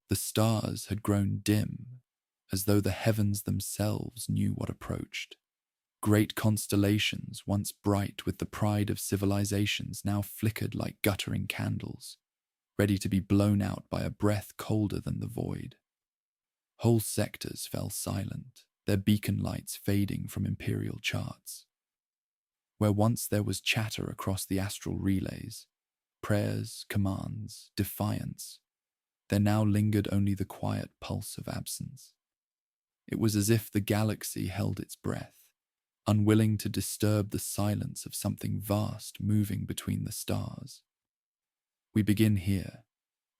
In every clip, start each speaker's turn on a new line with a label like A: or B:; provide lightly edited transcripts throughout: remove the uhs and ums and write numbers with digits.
A: The stars had grown dim, as though the heavens themselves knew what approached. Great constellations, once bright with the pride of civilizations, now flickered like guttering candles, ready to be blown out by a breath colder than the void. Whole sectors fell silent, their beacon lights fading from imperial charts. Where once there was chatter across the astral relays, prayers, commands, defiance, there now lingered only the quiet pulse of absence. It was as if the galaxy held its breath, unwilling to disturb the silence of something vast moving between the stars. We begin here,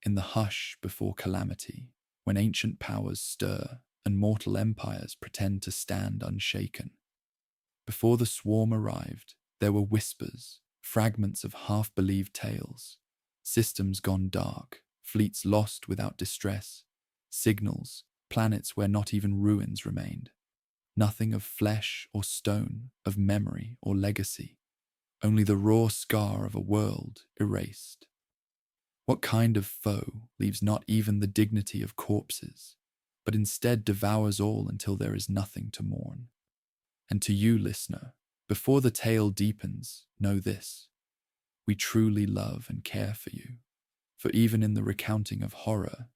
A: in the hush before calamity, when ancient powers stir and mortal empires pretend to stand unshaken. Before the swarm arrived, there were whispers, fragments of half-believed tales, systems gone dark, fleets lost without distress, signals, planets where not even ruins remained. Nothing of flesh or stone, of memory or legacy, only the raw scar of a world erased. What kind of foe leaves not even the dignity of corpses, but instead devours all until there is nothing to mourn? And to you, listener, before the tale deepens, know this: we truly love and care for you, for even in the recounting of horror,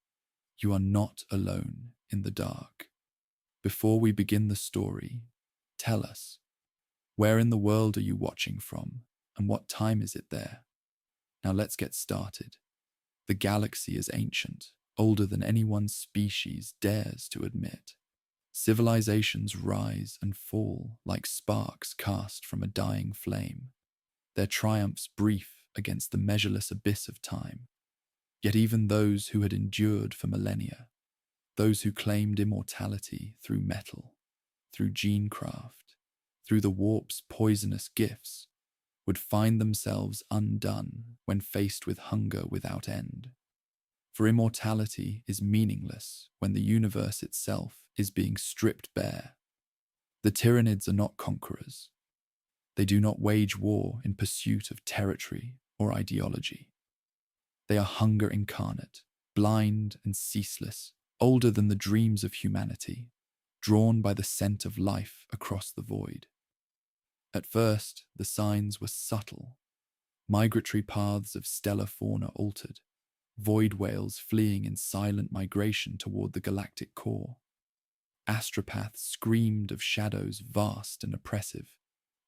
A: you are not alone in the dark. Before we begin the story, tell us, where in the world are you watching from, and what time is it there? Now let's get started. The galaxy is ancient, older than any one species dares to admit. Civilizations rise and fall like sparks cast from a dying flame, their triumphs brief against the measureless abyss of time. Yet even those who had endured for millennia, those who claimed immortality through metal, through genecraft, through the warp's poisonous gifts, would find themselves undone when faced with hunger without end. For immortality is meaningless when the universe itself is being stripped bare. The Tyranids are not conquerors. They do not wage war in pursuit of territory or ideology. They are hunger incarnate, blind and ceaseless, older than the dreams of humanity, drawn by the scent of life across the void. At first, the signs were subtle. Migratory paths of stellar fauna altered, void whales fleeing in silent migration toward the galactic core. Astropaths screamed of shadows vast and oppressive,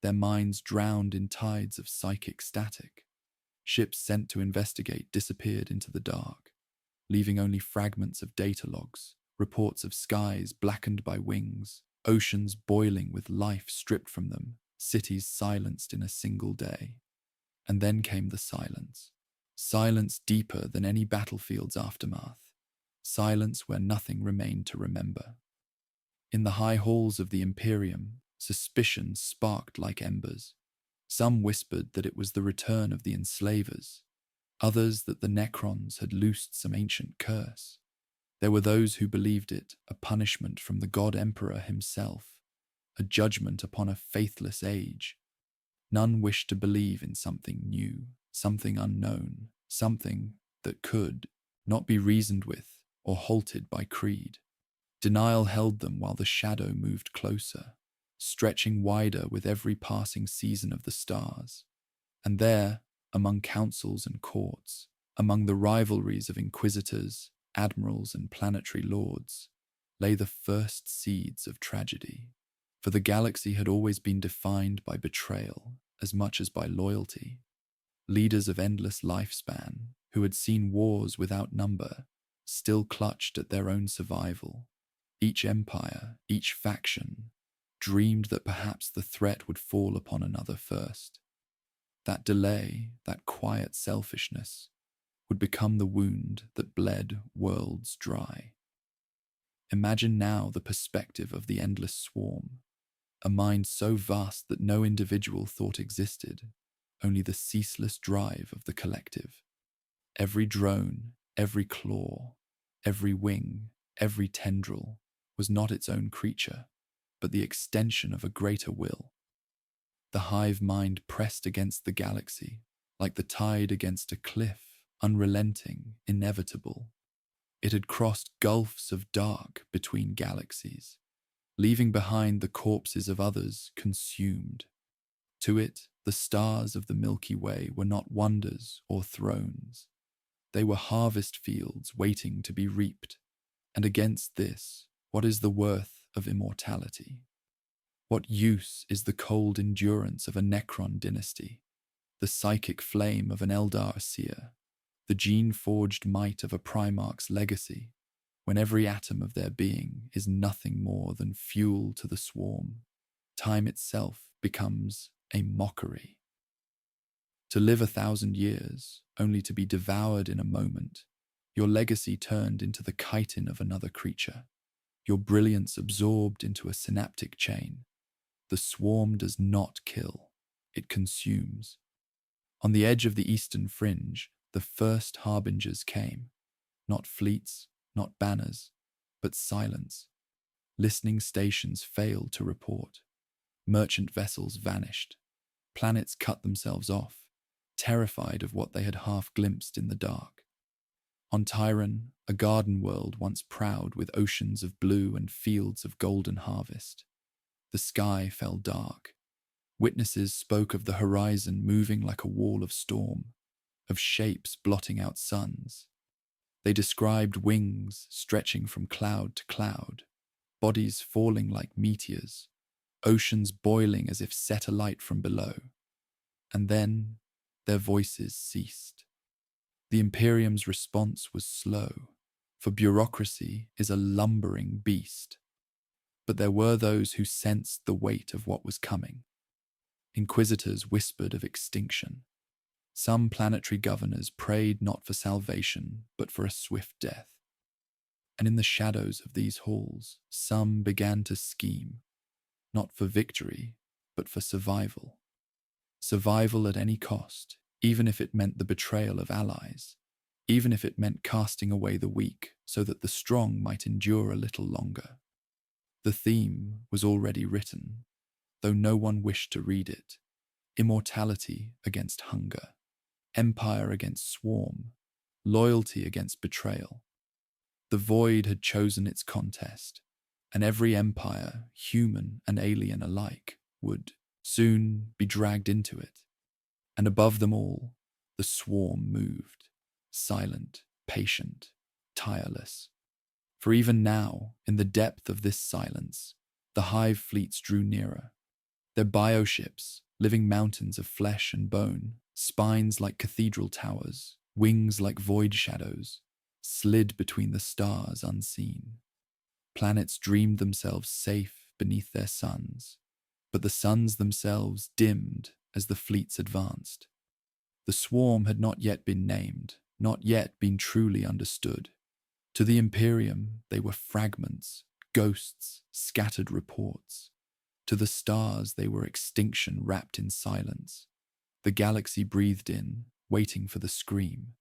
A: their minds drowned in tides of psychic static. Ships sent to investigate disappeared into the dark, leaving only fragments of data logs, reports of skies blackened by wings, oceans boiling with life stripped from them, cities silenced in a single day. And then came the silence. Silence deeper than any battlefield's aftermath. Silence where nothing remained to remember. In the high halls of the Imperium, suspicion sparked like embers. Some whispered that it was the return of the enslavers, others that the Necrons had loosed some ancient curse. There were those who believed it a punishment from the God Emperor himself, a judgment upon a faithless age. None wished to believe in something new, something unknown, something that could not be reasoned with or halted by creed. Denial held them while the shadow moved closer, stretching wider with every passing season of the stars. And there, among councils and courts, among the rivalries of inquisitors, admirals, and planetary lords, lay the first seeds of tragedy. For the galaxy had always been defined by betrayal as much as by loyalty. Leaders of endless lifespan, who had seen wars without number, still clutched at their own survival. Each empire, each faction, dreamed that perhaps the threat would fall upon another first. That delay, that quiet selfishness, would become the wound that bled worlds dry. Imagine now the perspective of the endless swarm, a mind so vast that no individual thought existed, only the ceaseless drive of the collective. Every drone, every claw, every wing, every tendril was not its own creature, but the extension of a greater will. The hive mind pressed against the galaxy, like the tide against a cliff, unrelenting, inevitable. It had crossed gulfs of dark between galaxies, leaving behind the corpses of others consumed. To it, the stars of the Milky Way were not wonders or thrones. They were harvest fields waiting to be reaped. And against this, what is the worth of immortality? What use is the cold endurance of a Necron dynasty, the psychic flame of an Eldar seer, the gene-forged might of a Primarch's legacy, when every atom of their being is nothing more than fuel to the swarm? Time itself becomes a mockery. To live 1,000 years, only to be devoured in a moment, your legacy turned into the chitin of another creature, your brilliance absorbed into a synaptic chain. The swarm does not kill, it consumes. On the edge of the eastern fringe, the first harbingers came. Not fleets, not banners, but silence. Listening stations failed to report. Merchant vessels vanished. Planets cut themselves off, terrified of what they had half glimpsed in the dark. On Tyran, a garden world once proud with oceans of blue and fields of golden harvest, the sky fell dark. Witnesses spoke of the horizon moving like a wall of storm, of shapes blotting out suns. They described wings stretching from cloud to cloud, bodies falling like meteors, oceans boiling as if set alight from below. And then their voices ceased. The Imperium's response was slow, for bureaucracy is a lumbering beast. But there were those who sensed the weight of what was coming. Inquisitors whispered of extinction. Some planetary governors prayed not for salvation, but for a swift death. And in the shadows of these halls, some began to scheme, not for victory, but for survival. Survival at any cost, even if it meant the betrayal of allies, even if it meant casting away the weak so that the strong might endure a little longer. The theme was already written, though no one wished to read it. Immortality against hunger, empire against swarm, loyalty against betrayal. The void had chosen its contest, and every empire, human and alien alike, would soon be dragged into it. And above them all, the swarm moved, silent, patient, tireless. For even now, in the depth of this silence, the Hive fleets drew nearer. Their bioships, living mountains of flesh and bone, spines like cathedral towers, wings like void shadows, slid between the stars unseen. Planets dreamed themselves safe beneath their suns, but the suns themselves dimmed as the fleets advanced. The swarm had not yet been named, not yet been truly understood. To the Imperium, they were fragments, ghosts, scattered reports. To the stars, they were extinction wrapped in silence. The galaxy breathed in, waiting for the scream.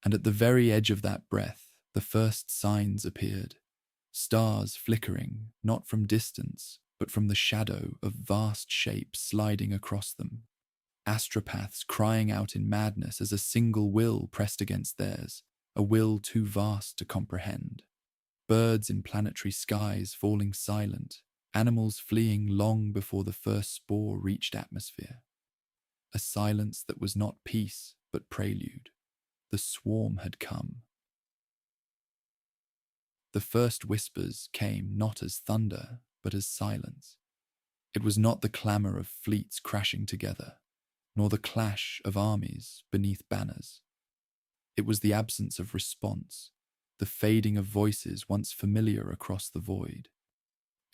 A: And at the very edge of that breath, the first signs appeared. Stars flickering, not from distance, but from the shadow of vast shapes sliding across them. Astropaths crying out in madness as a single will pressed against theirs, a will too vast to comprehend. Birds in planetary skies falling silent, animals fleeing long before the first spore reached atmosphere. A silence that was not peace, but prelude. The swarm had come. The first whispers came not as thunder, but as silence. It was not the clamour of fleets crashing together, nor the clash of armies beneath banners. It was the absence of response, the fading of voices once familiar across the void.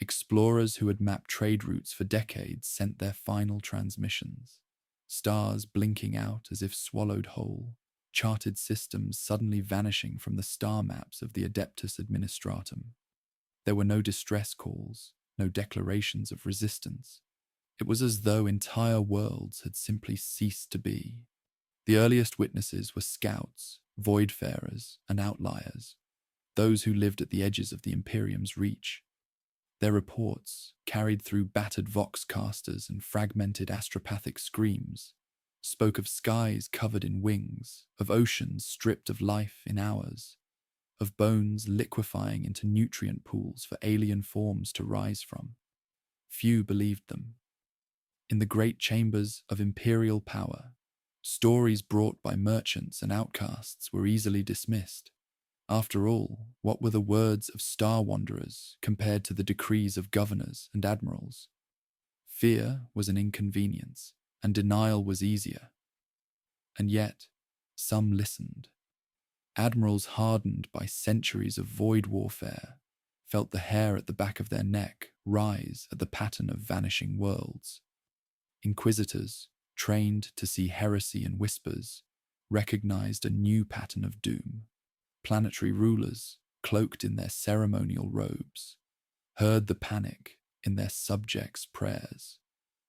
A: Explorers who had mapped trade routes for decades sent their final transmissions, stars blinking out as if swallowed whole, charted systems suddenly vanishing from the star maps of the Adeptus Administratum. There were no distress calls, no declarations of resistance. It was as though entire worlds had simply ceased to be. The earliest witnesses were scouts, voidfarers, and outliers, those who lived at the edges of the Imperium's reach. Their reports, carried through battered voxcasters and fragmented astropathic screams, spoke of skies covered in wings, of oceans stripped of life in hours, of bones liquefying into nutrient pools for alien forms to rise from. Few believed them. In the great chambers of imperial power, stories brought by merchants and outcasts were easily dismissed. After all, what were the words of star wanderers compared to the decrees of governors and admirals? Fear was an inconvenience, and denial was easier. And yet, some listened. Admirals hardened by centuries of void warfare felt the hair at the back of their neck rise at the pattern of vanishing worlds. Inquisitors, trained to see heresy in whispers, recognized a new pattern of doom. Planetary rulers, cloaked in their ceremonial robes, heard the panic in their subjects' prayers.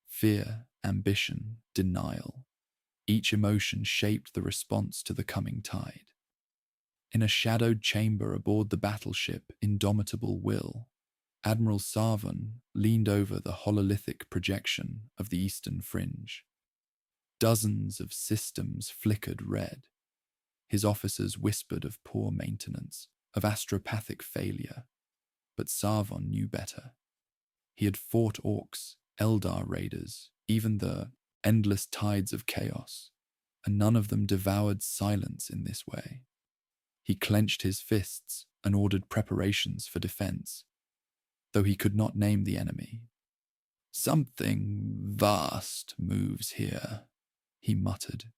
A: Fear, ambition, denial. Each emotion shaped the response to the coming tide. In a shadowed chamber aboard the battleship Indomitable Will, Admiral Sarvan leaned over the hololithic projection of the eastern fringe. Dozens of systems flickered red. His officers whispered of poor maintenance, of astropathic failure. But Sarvan knew better. He had fought orcs, Eldar raiders, even the endless tides of chaos, and none of them devoured silence in this way. He clenched his fists and ordered preparations for defense, though he could not name the enemy. "Something vast moves here," he muttered,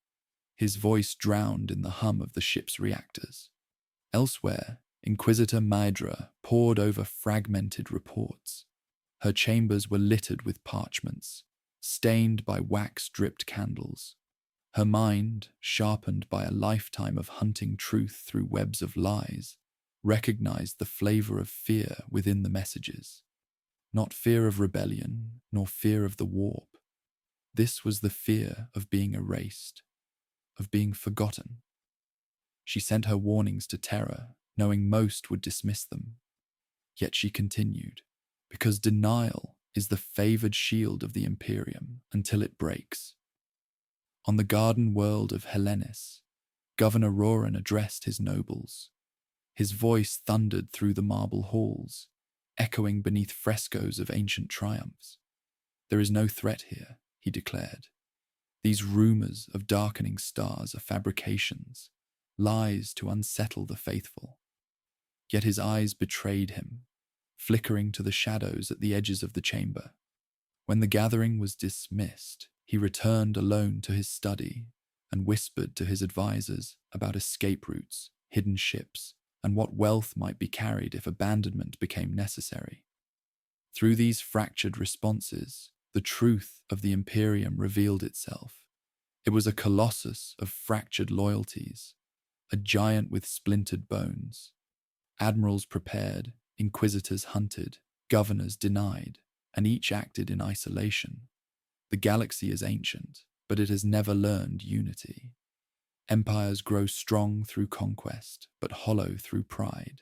A: his voice drowned in the hum of the ship's reactors. Elsewhere, Inquisitor Mydra pored over fragmented reports. Her chambers were littered with parchments, stained by wax-dripped candles. Her mind, sharpened by a lifetime of hunting truth through webs of lies, recognized the flavor of fear within the messages. Not fear of rebellion, nor fear of the warp. This was the fear of being erased, of being forgotten. She sent her warnings to Terra, knowing most would dismiss them. Yet she continued, because denial is the favored shield of the Imperium until it breaks. On the garden world of Hellenis, Governor Roran addressed his nobles. His voice thundered through the marble halls, echoing beneath frescoes of ancient triumphs. "There is no threat here," he declared. "These rumors of darkening stars are fabrications, lies to unsettle the faithful." Yet his eyes betrayed him, flickering to the shadows at the edges of the chamber. When the gathering was dismissed, he returned alone to his study and whispered to his advisors about escape routes, hidden ships, and what wealth might be carried if abandonment became necessary. Through these fractured responses, the truth of the Imperium revealed itself. It was a colossus of fractured loyalties, a giant with splintered bones. Admirals prepared, inquisitors hunted, governors denied, and each acted in isolation. The galaxy is ancient, but it has never learned unity. Empires grow strong through conquest, but hollow through pride.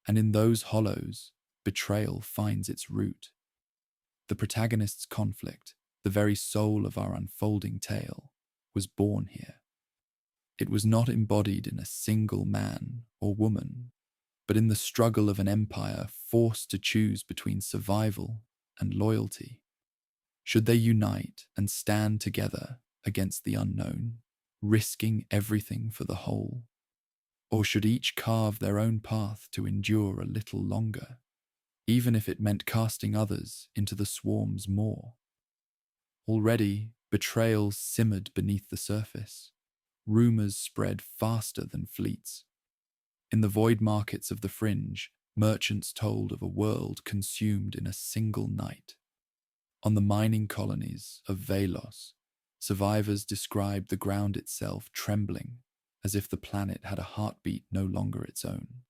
A: And in those hollows, betrayal finds its root. The protagonist's conflict, the very soul of our unfolding tale, was born here. It was not embodied in a single man or woman, but in the struggle of an empire forced to choose between survival and loyalty. Should they unite and stand together against the unknown, risking everything for the whole? Or should each carve their own path to endure a little longer, even if it meant casting others into the swarm's maw? Already, betrayal simmered beneath the surface. Rumors spread faster than fleets. In the void markets of the fringe, merchants told of a world consumed in a single night. On the mining colonies of Velos, survivors described the ground itself trembling as if the planet had a heartbeat no longer its own.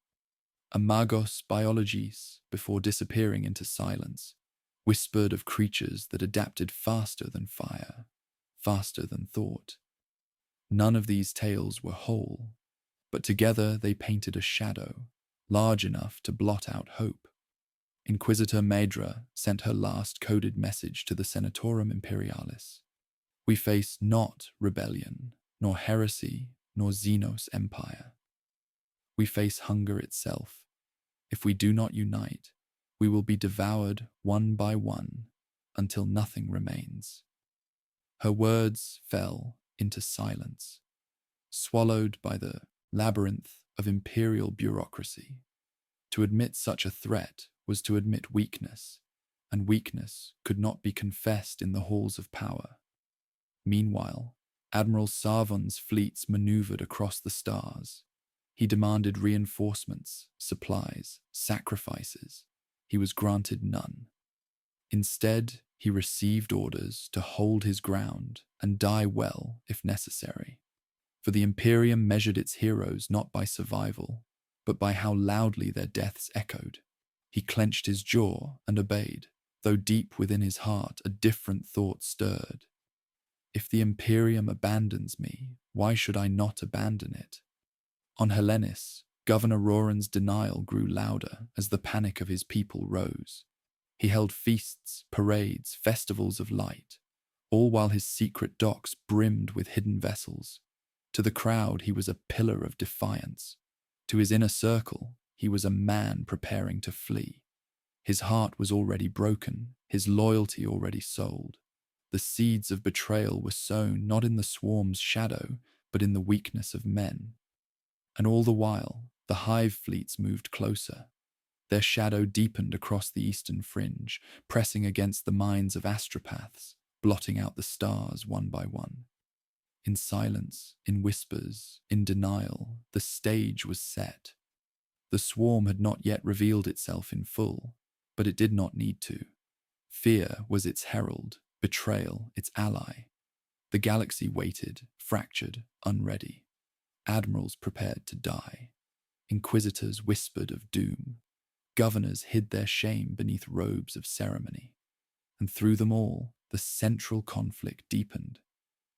A: Amagos biologis, before disappearing into silence, whispered of creatures that adapted faster than fire, faster than thought. None of these tales were whole, but together they painted a shadow large enough to blot out hope. Inquisitor Mydra sent her last coded message to the Senatorum Imperialis. "We face not rebellion, nor heresy, nor Xenos Empire. we face hunger itself. If we do not unite, we will be devoured one by one until nothing remains. Her words fell into silence, swallowed by the labyrinth of imperial bureaucracy. To admit such a threat was to admit weakness, and weakness could not be confessed in the halls of power. Meanwhile, Admiral Sarvon's fleets maneuvered across the stars. He demanded reinforcements, supplies, sacrifices. He was granted none. Instead, he received orders to hold his ground and die well if necessary. For the Imperium measured its heroes not by survival, but by how loudly their deaths echoed. He clenched his jaw and obeyed, though deep within his heart a different thought stirred. If the Imperium abandons me, why should I not abandon it? On Hellenis, Governor Roran's denial grew louder as the panic of his people rose. He held feasts, parades, festivals of light, all while his secret docks brimmed with hidden vessels. To the crowd, he was a pillar of defiance. To his inner circle, he was a man preparing to flee. His heart was already broken, his loyalty already sold. The seeds of betrayal were sown not in the swarm's shadow, but in the weakness of men. And all the while, the Hive fleets moved closer. Their shadow deepened across the eastern fringe, pressing against the minds of astropaths, blotting out the stars one by one. In silence, in whispers, in denial, the stage was set. The swarm had not yet revealed itself in full, but it did not need to. Fear was its herald, betrayal its ally. The galaxy waited, fractured, unready. Admirals prepared to die. Inquisitors whispered of doom. Governors hid their shame beneath robes of ceremony. And through them all, the central conflict deepened.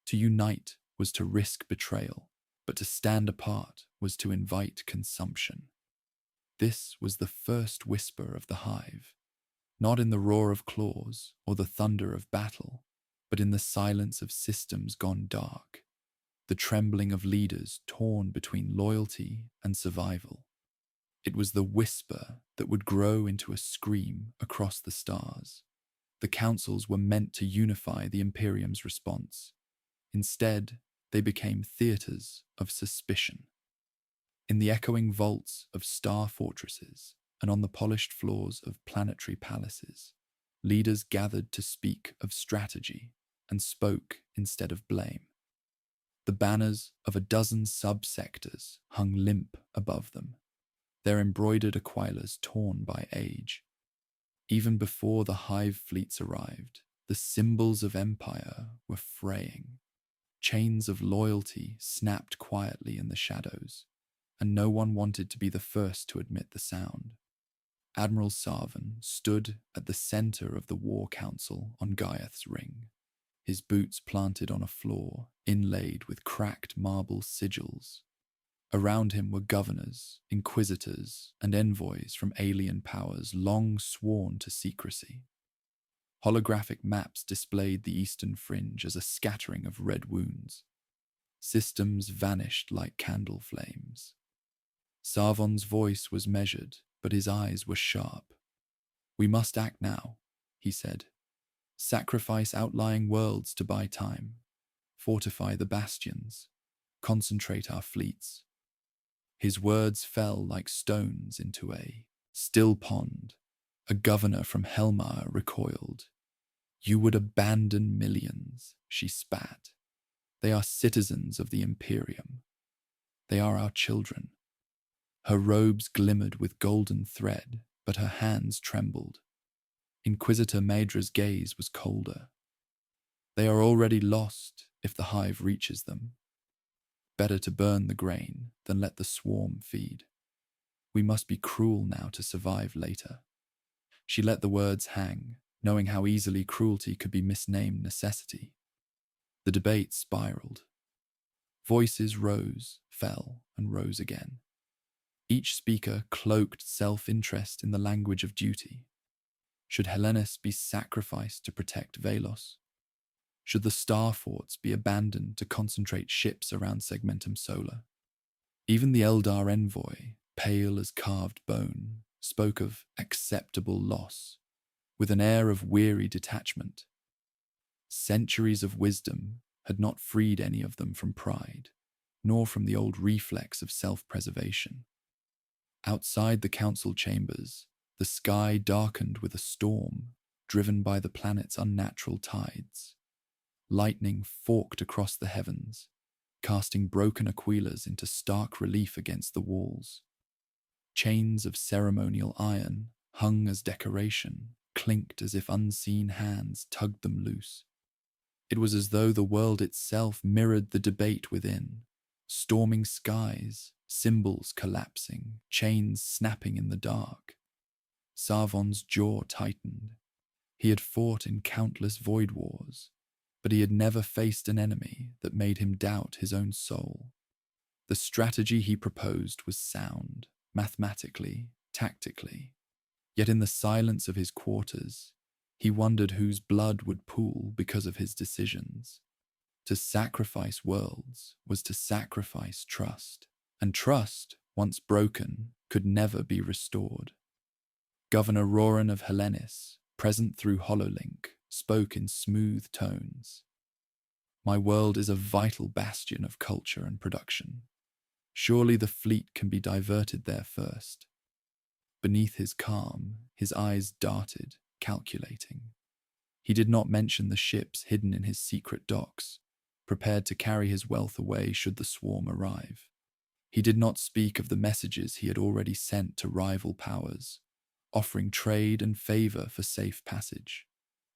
A: To unite was to risk betrayal, but to stand apart was to invite consumption. This was the first whisper of the Hive, not in the roar of claws or the thunder of battle, but in the silence of systems gone dark, the trembling of leaders torn between loyalty and survival. It was the whisper that would grow into a scream across the stars. The councils were meant to unify the Imperium's response. Instead, they became theaters of suspicion. In the echoing vaults of star fortresses and on the polished floors of planetary palaces, leaders gathered to speak of strategy and spoke instead of blame. The banners of a dozen sub-sectors hung limp above them, their embroidered aquilas torn by age. Even before the Hive fleets arrived, the symbols of empire were fraying. Chains of loyalty snapped quietly in the shadows, and no one wanted to be the first to admit the sound. Admiral Sarvon stood at the center of the War Council on Gaiath's ring, his boots planted on a floor inlaid with cracked marble sigils. Around him were governors, inquisitors, and envoys from alien powers long sworn to secrecy. Holographic maps displayed the eastern fringe as a scattering of red wounds. Systems vanished like candle flames. Sarvon's voice was measured, but his eyes were sharp. "We must act now," he said. "Sacrifice outlying worlds to buy time. Fortify the bastions. Concentrate our fleets." His words fell like stones into a still pond. A governor from Helmar recoiled. "You would abandon millions," she spat. "They are citizens of the Imperium. They are our children." Her robes glimmered with golden thread, but her hands trembled. Inquisitor Maedra's gaze was colder. "They are already lost if the Hive reaches them. Better to burn the grain than let the swarm feed. We must be cruel now to survive later." She let the words hang, knowing how easily cruelty could be misnamed necessity. The debate spiraled. Voices rose, fell, and rose again. Each speaker cloaked self-interest in the language of duty. Should Hellenis be sacrificed to protect Velos? Should the star forts be abandoned to concentrate ships around Segmentum Solar? Even the Eldar envoy, pale as carved bone, spoke of acceptable loss, with an air of weary detachment. Centuries of wisdom had not freed any of them from pride, nor from the old reflex of self-preservation. Outside the council chambers, the sky darkened with a storm, driven by the planet's unnatural tides. Lightning forked across the heavens, casting broken aquilers into stark relief against the walls. Chains of ceremonial iron, hung as decoration, clinked as if unseen hands tugged them loose. It was as though the world itself mirrored the debate within. Storming skies, symbols collapsing, chains snapping in the dark. Sarvon's jaw tightened. He had fought in countless void wars, but he had never faced an enemy that made him doubt his own soul. The strategy he proposed was sound, mathematically, tactically. Yet in the silence of his quarters, he wondered whose blood would pool because of his decisions. To sacrifice worlds was to sacrifice trust, and trust, once broken, could never be restored. Governor Roran of Hellenis, present through HoloLink, spoke in smooth tones. My world is a vital bastion of culture and production. Surely the fleet can be diverted there first. Beneath his calm, his eyes darted, calculating. He did not mention the ships hidden in his secret docks, prepared to carry his wealth away should the swarm arrive. He did not speak of the messages he had already sent to rival powers, offering trade and favor for safe passage.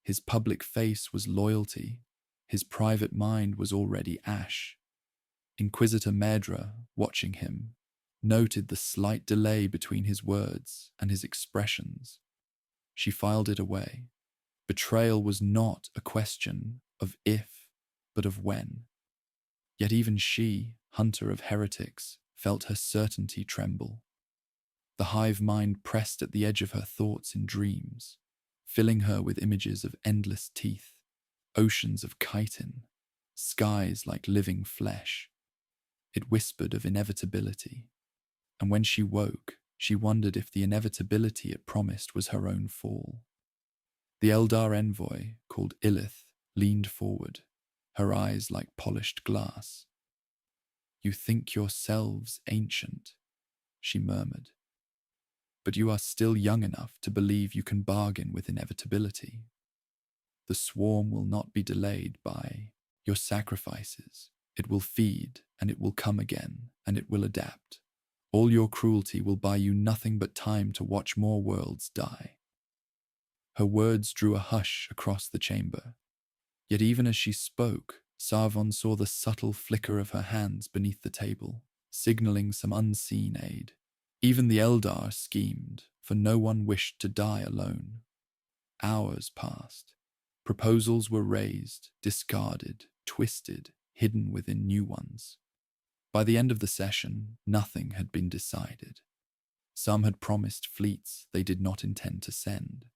A: His public face was loyalty, his private mind was already ash. Inquisitor Medra, watching him, noted the slight delay between his words and his expressions. She filed it away. Betrayal was not a question of if, but of when. Yet even she, hunter of heretics, felt her certainty tremble. The hive mind pressed at the edge of her thoughts in dreams, filling her with images of endless teeth, oceans of chitin, skies like living flesh. It whispered of inevitability, and when she woke, she wondered if the inevitability it promised was her own fall. The Eldar envoy, called Illith, leaned forward, her eyes like polished glass. You think yourselves ancient, she murmured, but you are still young enough to believe you can bargain with inevitability. The swarm will not be delayed by your sacrifices. It will feed, and it will come again, and it will adapt. All your cruelty will buy you nothing but time to watch more worlds die. Her words drew a hush across the chamber. Yet even as she spoke, Sarvon saw the subtle flicker of her hands beneath the table, signaling some unseen aid. Even the Eldar schemed, for no one wished to die alone. Hours passed. Proposals were raised, discarded, twisted, hidden within new ones. By the end of the session, nothing had been decided. Some had promised fleets they did not intend to send.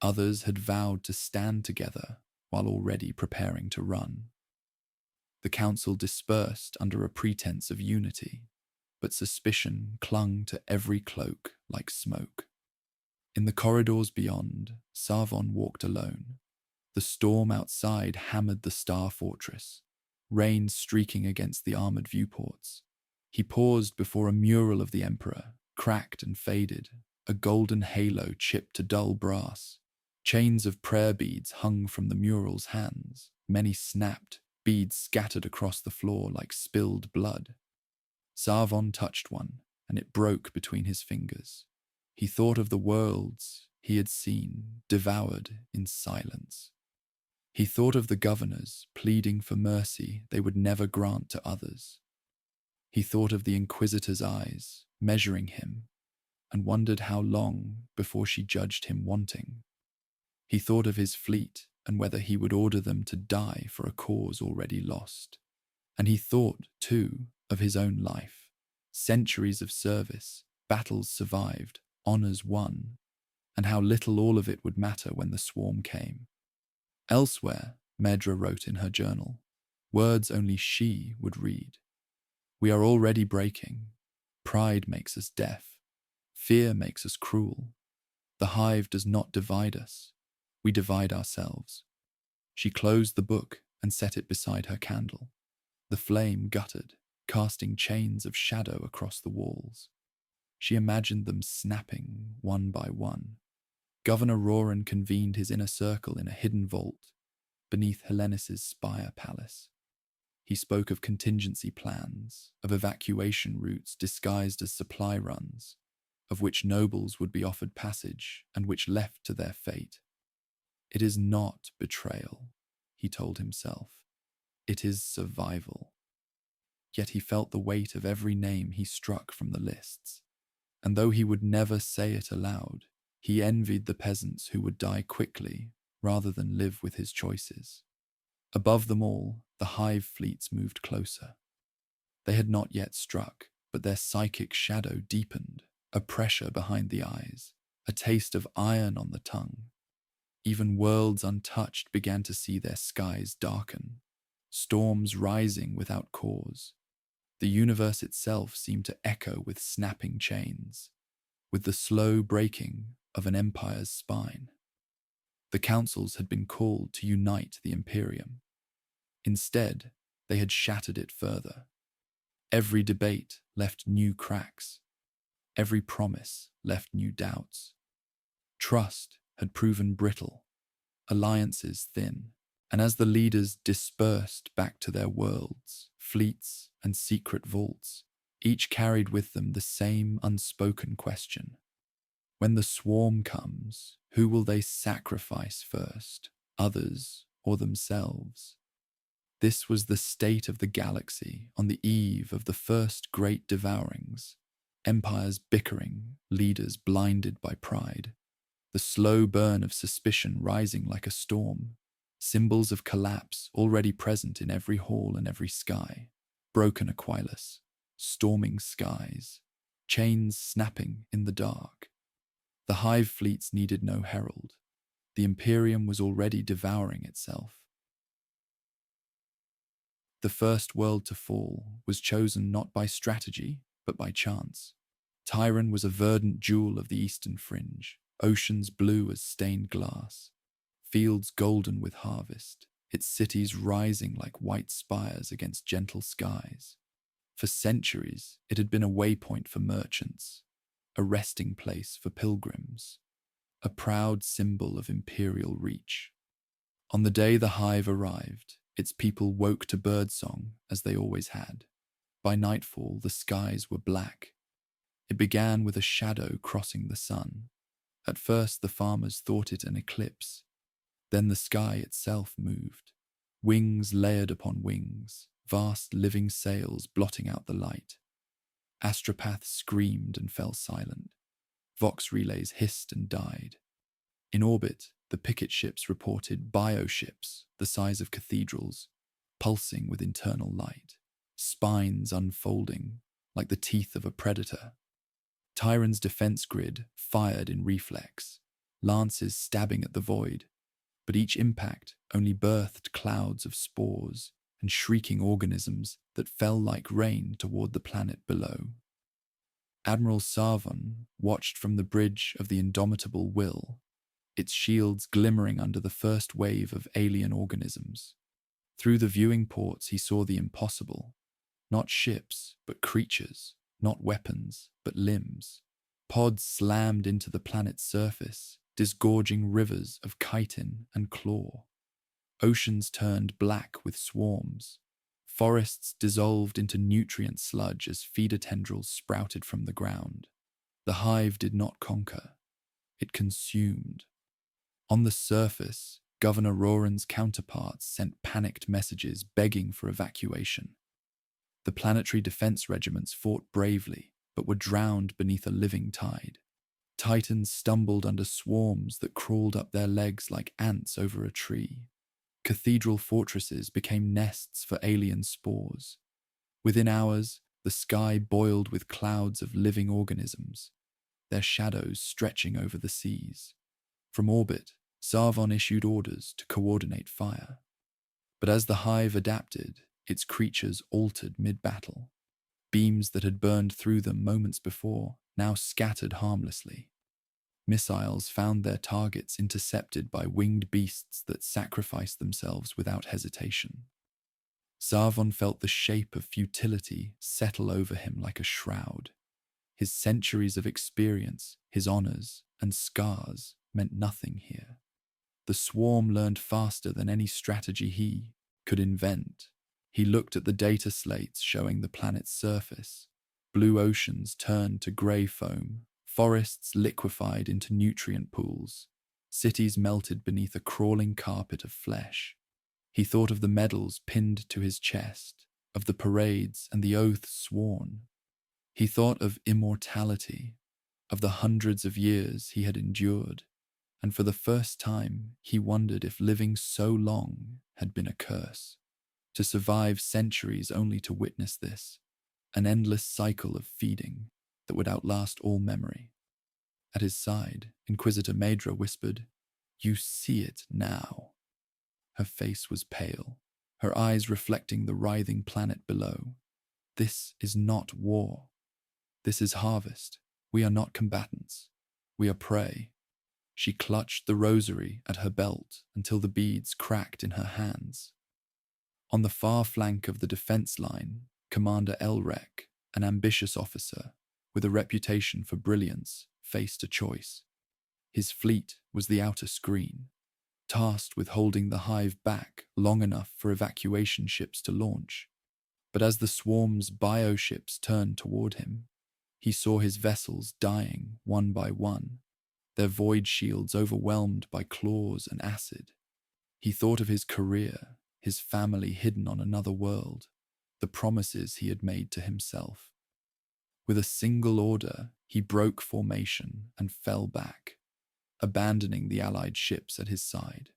A: Others had vowed to stand together while already preparing to run. The council dispersed under a pretense of unity, but suspicion clung to every cloak like smoke. In the corridors beyond, Sarvon walked alone. The storm outside hammered the Star Fortress, rain streaking against the armored viewports. He paused before a mural of the Emperor, cracked and faded, a golden halo chipped to dull brass. Chains of prayer beads hung from the mural's hands. Many snapped, beads scattered across the floor like spilled blood. Sarvon touched one, and it broke between his fingers. He thought of the worlds he had seen, devoured in silence. He thought of the governors pleading for mercy they would never grant to others. He thought of the Inquisitor's eyes, measuring him, and wondered how long before she judged him wanting. He thought of his fleet and whether he would order them to die for a cause already lost. And he thought, too, of his own life. Centuries of service, battles survived, honors won, and how little all of it would matter when the swarm came. Elsewhere, Medra wrote in her journal, words only she would read. We are already breaking. Pride makes us deaf. Fear makes us cruel. The Hive does not divide us. We divide ourselves. She closed the book and set it beside her candle. The flame guttered, casting chains of shadow across the walls. She imagined them snapping one by one. Governor Roran convened his inner circle in a hidden vault beneath Helenis's spire palace. He spoke of contingency plans, of evacuation routes disguised as supply runs, of which nobles would be offered passage and which left to their fate. It is not betrayal, he told himself. It is survival. Yet he felt the weight of every name he struck from the lists, and though he would never say it aloud, he envied the peasants who would die quickly rather than live with his choices. Above them all, the Hive fleets moved closer. They had not yet struck, but their psychic shadow deepened, a pressure behind the eyes, a taste of iron on the tongue. Even worlds untouched began to see their skies darken, storms rising without cause. The universe itself seemed to echo with snapping chains, with the slow breaking of an empire's spine. The councils had been called to unite the Imperium. Instead, they had shattered it further. Every debate left new cracks. Every promise left new doubts. Trust had proven brittle, alliances thin, and as the leaders dispersed back to their worlds, fleets, and secret vaults, each carried with them the same unspoken question. When the swarm comes, who will they sacrifice first, others or themselves? This was the state of the galaxy on the eve of the first great devourings, empires bickering, leaders blinded by pride, the slow burn of suspicion rising like a storm, symbols of collapse already present in every hall and every sky, broken Aquilus, storming skies, chains snapping in the dark. The Hive fleets needed no herald. The Imperium was already devouring itself. The first world to fall was chosen not by strategy, but by chance. Tyranid was a verdant jewel of the eastern fringe, oceans blue as stained glass, fields golden with harvest, its cities rising like white spires against gentle skies. For centuries, it had been a waypoint for merchants, a resting place for pilgrims, a proud symbol of imperial reach. On the day the Hive arrived, its people woke to birdsong as they always had. By nightfall, the skies were black. It began with a shadow crossing the sun. At first, the farmers thought it an eclipse. Then the sky itself moved, wings layered upon wings, vast living sails blotting out the light. Astropaths screamed and fell silent. Vox relays hissed and died. In orbit, the picket ships reported bioships the size of cathedrals, pulsing with internal light, spines unfolding like the teeth of a predator. Tyranid's defense grid fired in reflex, lances stabbing at the void, but each impact only birthed clouds of spores and shrieking organisms that fell like rain toward the planet below. Admiral Sarvon watched from the bridge of the indomitable Will, its shields glimmering under the first wave of alien organisms. Through the viewing ports he saw the impossible, not ships, but creatures, not weapons, but limbs. Pods slammed into the planet's surface, disgorging rivers of chitin and claw. Oceans turned black with swarms. Forests dissolved into nutrient sludge as feeder tendrils sprouted from the ground. The Hive did not conquer. It consumed. On the surface, Governor Roran's counterparts sent panicked messages begging for evacuation. The planetary defense regiments fought bravely, but were drowned beneath a living tide. Titans stumbled under swarms that crawled up their legs like ants over a tree. Cathedral fortresses became nests for alien spores. Within hours, the sky boiled with clouds of living organisms, their shadows stretching over the seas. From orbit, Sarvon issued orders to coordinate fire. But as the Hive adapted, its creatures altered mid-battle. Beams that had burned through them moments before now scattered harmlessly. Missiles found their targets intercepted by winged beasts that sacrificed themselves without hesitation. Zarvon felt the shape of futility settle over him like a shroud. His centuries of experience, his honors, and scars meant nothing here. The swarm learned faster than any strategy he could invent. He looked at the data slates showing the planet's surface. Blue oceans turned to grey foam, forests liquefied into nutrient pools, cities melted beneath a crawling carpet of flesh. He thought of the medals pinned to his chest, of the parades and the oaths sworn. He thought of immortality, of the hundreds of years he had endured, and for the first time he wondered if living so long had been a curse. To survive centuries only to witness this, an endless cycle of feeding that would outlast all memory. At his side, Inquisitor Maedra whispered, "You see it now." Her face was pale, her eyes reflecting the writhing planet below. "This is not war. This is harvest. We are not combatants. We are prey." She clutched the rosary at her belt until the beads cracked in her hands. On the far flank of the defense line, Commander Elrek, an ambitious officer with a reputation for brilliance, faced a choice. His fleet was the outer screen, tasked with holding the Hive back long enough for evacuation ships to launch. But as the swarm's bioships turned toward him, he saw his vessels dying one by one, their void shields overwhelmed by claws and acid. He thought of his career, his family hidden on another world, the promises he had made to himself. With a single order, he broke formation and fell back, abandoning the Allied ships at his side.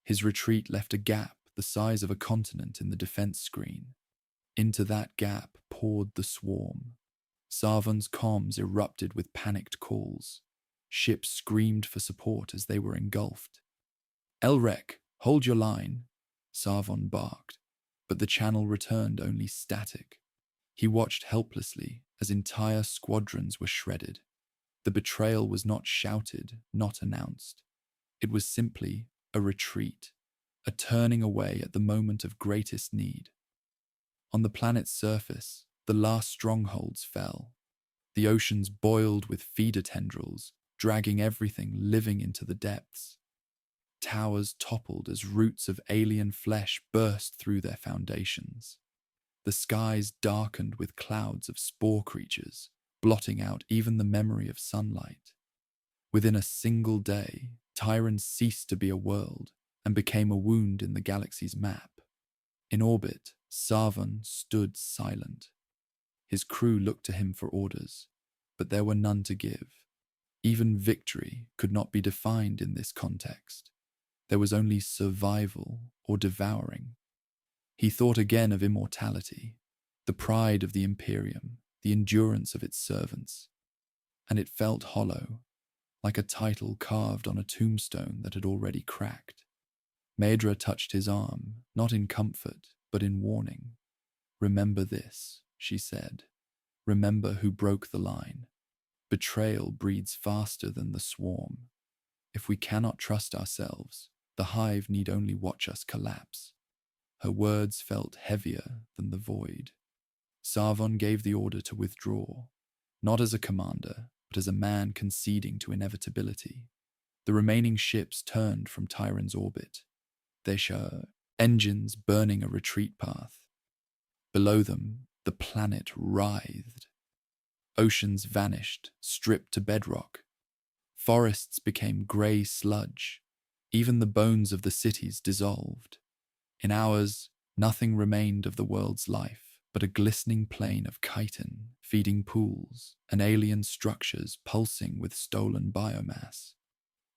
A: His retreat left a gap the size of a continent in the defense screen. Into that gap poured the swarm. Zarvon's comms erupted with panicked calls. Ships screamed for support as they were engulfed. "Elrek, hold your line," Zarvon barked, but the channel returned only static. He watched helplessly as entire squadrons were shredded. The betrayal was not shouted, not announced. It was simply a retreat, a turning away at the moment of greatest need. On the planet's surface, the last strongholds fell. The oceans boiled with feeder tendrils, dragging everything living into the depths. Towers toppled as roots of alien flesh burst through their foundations. The skies darkened with clouds of spore creatures, blotting out even the memory of sunlight. Within a single day, Tyranid ceased to be a world and became a wound in the galaxy's map. In orbit, Zarvon stood silent. His crew looked to him for orders, but there were none to give. Even victory could not be defined in this context. There was only survival or devouring. He thought again of immortality, the pride of the Imperium, the endurance of its servants, and it felt hollow, like a title carved on a tombstone that had already cracked. Maedra touched his arm, not in comfort, but in warning. "Remember this," she said. "Remember who broke the line. Betrayal breeds faster than the swarm. If we cannot trust ourselves, the Hive need only watch us collapse." Her words felt heavier than the void. Zarvon gave the order to withdraw, not as a commander, but as a man conceding to inevitability. The remaining ships turned from Tyranid's orbit, their engines burning a retreat path. Below them, the planet writhed. Oceans vanished, stripped to bedrock. Forests became grey sludge. Even the bones of the cities dissolved. In hours, nothing remained of the world's life but a glistening plain of chitin, feeding pools, and alien structures pulsing with stolen biomass.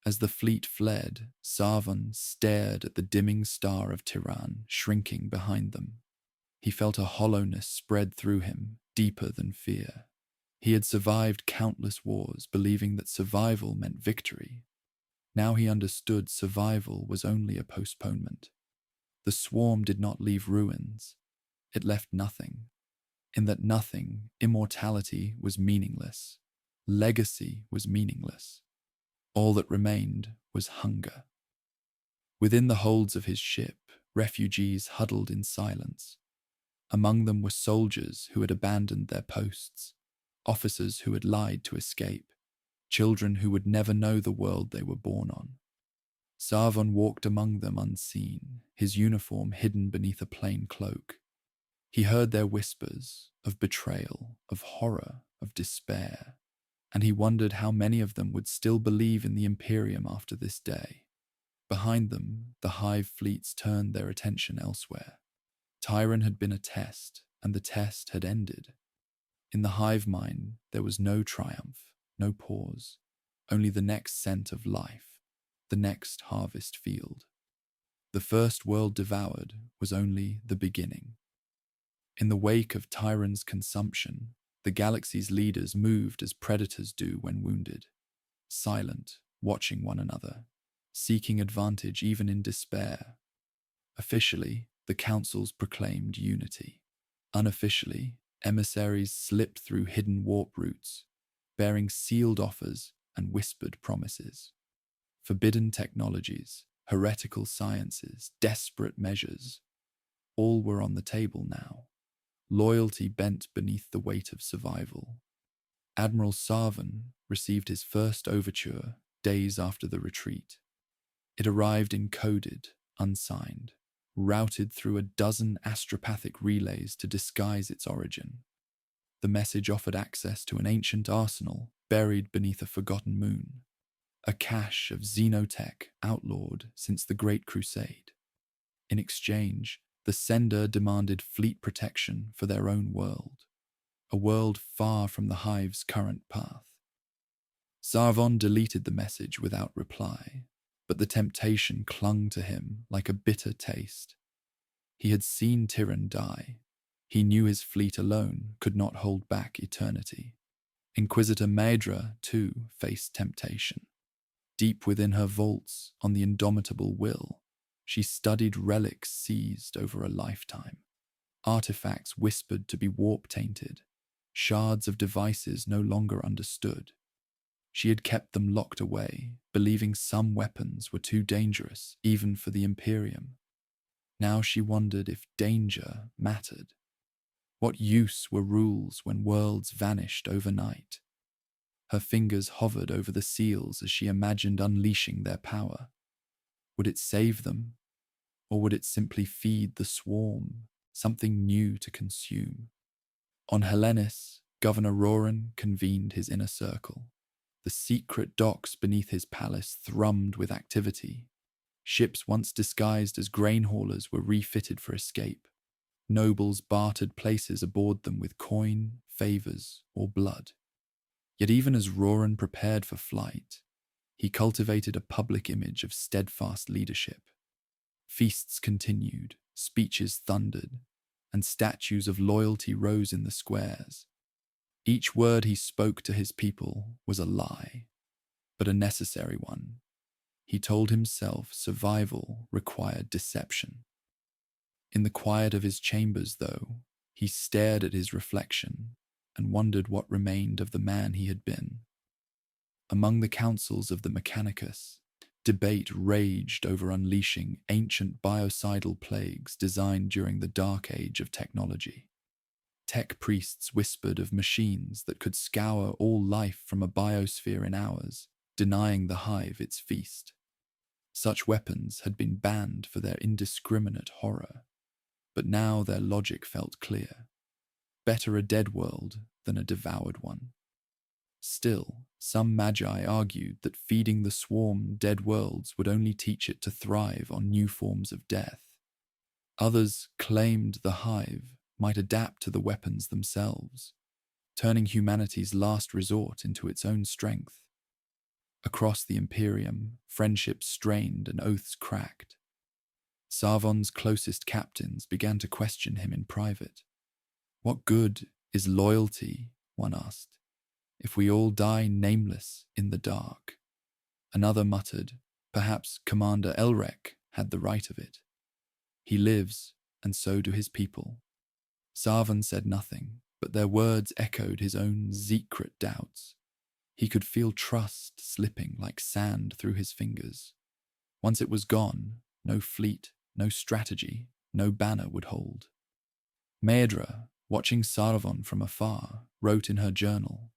A: As the fleet fled, Zarvon stared at the dimming star of Tyranid shrinking behind them. He felt a hollowness spread through him, deeper than fear. He had survived countless wars, believing that survival meant victory. Now he understood survival was only a postponement. The swarm did not leave ruins. It left nothing. in that nothing, immortality, was meaningless. Legacy was meaningless. All that remained was hunger. Within the holds of his ship, refugees huddled in silence. Among them were soldiers who had abandoned their posts, officers who had lied to escape, children who would never know the world they were born on. Sarvon walked among them unseen, his uniform hidden beneath a plain cloak. He heard their whispers of betrayal, of horror, of despair, and he wondered how many of them would still believe in the Imperium after this day. Behind them, the Hive fleets turned their attention elsewhere. Tyranid had been a test, and the test had ended. In the Hive mine, there was no triumph, no pause, only the next scent of life, the next harvest field. The first world devoured was only the beginning. In the wake of Tyranid's consumption, the galaxy's leaders moved as predators do when wounded, silent, watching one another, seeking advantage even in despair. Officially, the councils proclaimed unity. Unofficially, emissaries slipped through hidden warp routes, bearing sealed offers and whispered promises. Forbidden technologies, heretical sciences, desperate measures, all were on the table now. Loyalty bent beneath the weight of survival. Admiral Sarvon received his first overture days after the retreat. It arrived encoded, unsigned, routed through a dozen astropathic relays to disguise its origin. The message offered access to an ancient arsenal buried beneath a forgotten moon, a cache of xenotech outlawed since the Great Crusade. In exchange, the sender demanded fleet protection for their own world, a world far from the Hive's current path. Sarvon deleted the message without reply, but the temptation clung to him like a bitter taste. He had seen Tyranid die. He knew his fleet alone could not hold back eternity. Inquisitor Maedra, too, faced temptation. Deep within her vaults, on the indomitable will, she studied relics seized over a lifetime. Artifacts whispered to be warp-tainted, shards of devices no longer understood. She had kept them locked away, believing some weapons were too dangerous even for the Imperium. Now she wondered if danger mattered. What use were rules when worlds vanished overnight? Her fingers hovered over the seals as she imagined unleashing their power. Would it save them? Or would it simply feed the swarm, something new to consume? On Hellenis, Governor Roran convened his inner circle. The secret docks beneath his palace thrummed with activity. Ships once disguised as grain haulers were refitted for escape. Nobles bartered places aboard them with coin, favors, or blood. Yet even as Roran prepared for flight, he cultivated a public image of steadfast leadership. Feasts continued, speeches thundered, and statues of loyalty rose in the squares. Each word he spoke to his people was a lie, but a necessary one. He told himself survival required deception. In the quiet of his chambers, though, he stared at his reflection and wondered what remained of the man he had been. Among the councils of the Mechanicus, debate raged over unleashing ancient biocidal plagues designed during the dark age of technology. Tech priests whispered of machines that could scour all life from a biosphere in hours, denying the Hive its feast. Such weapons had been banned for their indiscriminate horror, but now their logic felt clear. Better a dead world than a devoured one. Still, some magi argued that feeding the swarm dead worlds would only teach it to thrive on new forms of death. Others claimed the Hive might adapt to the weapons themselves, turning humanity's last resort into its own strength. Across the Imperium, friendships strained and oaths cracked. Sarvon's closest captains began to question him in private. What good is loyalty, one asked, if we all die nameless in the dark? Another muttered, perhaps Commander Elrek had the right of it. He lives, and so do his people. Sarvan said nothing, but their words echoed his own secret doubts. He could feel trust slipping like sand through his fingers. Once it was gone, no fleet, no strategy, no banner would hold. Maedra, watching Sarvan from afar, wrote in her journal,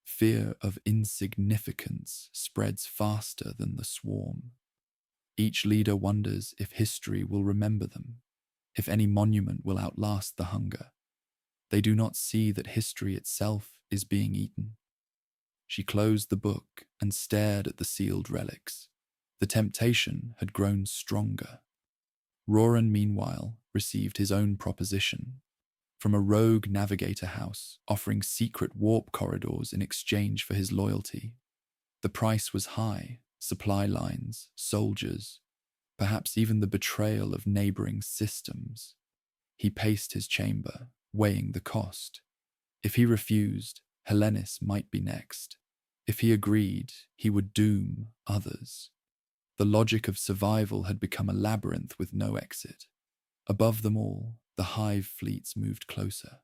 A: "Fear of insignificance spreads faster than the swarm. Each leader wonders if history will remember them, if any monument will outlast the hunger. They do not see that history itself is being eaten." She closed the book and stared at the sealed relics. The temptation had grown stronger. Roran, meanwhile, received his own proposition from a rogue navigator house offering secret warp corridors in exchange for his loyalty. The price was high: supply lines, soldiers, perhaps even the betrayal of neighboring systems. He paced his chamber, weighing the cost. If he refused, Hellenis might be next. If he agreed, he would doom others. The logic of survival had become a labyrinth with no exit. Above them all, the Hive fleets moved closer.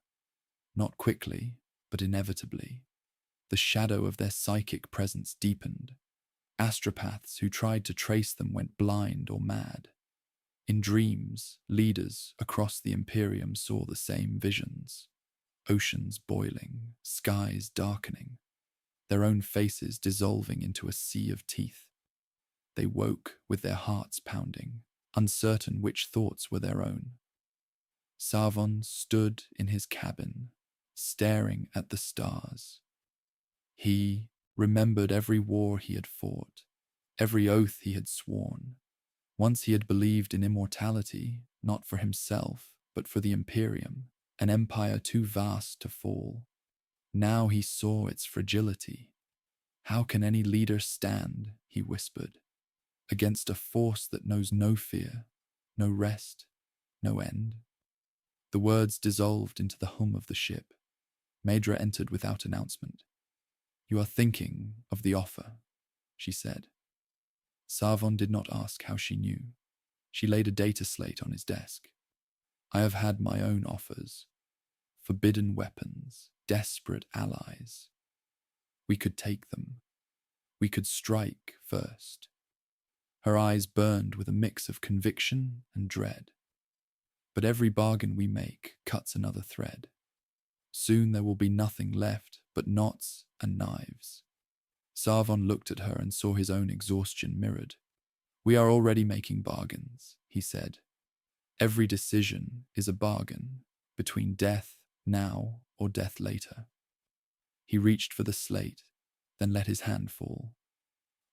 A: Not quickly, but inevitably. The shadow of their psychic presence deepened. Astropaths who tried to trace them went blind or mad. In dreams, leaders across the Imperium saw the same visions. Oceans boiling, skies darkening, their own faces dissolving into a sea of teeth. They woke with their hearts pounding, uncertain which thoughts were their own. Sarvan stood in his cabin, staring at the stars. He remembered every war he had fought, every oath he had sworn. Once he had believed in immortality, not for himself, but for the Imperium, an empire too vast to fall. Now he saw its fragility. "How can any leader stand," he whispered, "against a force that knows no fear, no rest, no end?" The words dissolved into the hum of the ship. Maedra entered without announcement. "You are thinking of the offer," she said. Sarvan did not ask how she knew. She laid a data slate on his desk. "I have had my own offers. Forbidden weapons, desperate allies. We could take them. We could strike first." Her eyes burned with a mix of conviction and dread. "But every bargain we make cuts another thread. Soon there will be nothing left but knots and knives." Sarvan looked at her and saw his own exhaustion mirrored. "We are already making bargains," he said. "Every decision is a bargain between death now or death later." He reached for the slate, then let his hand fall.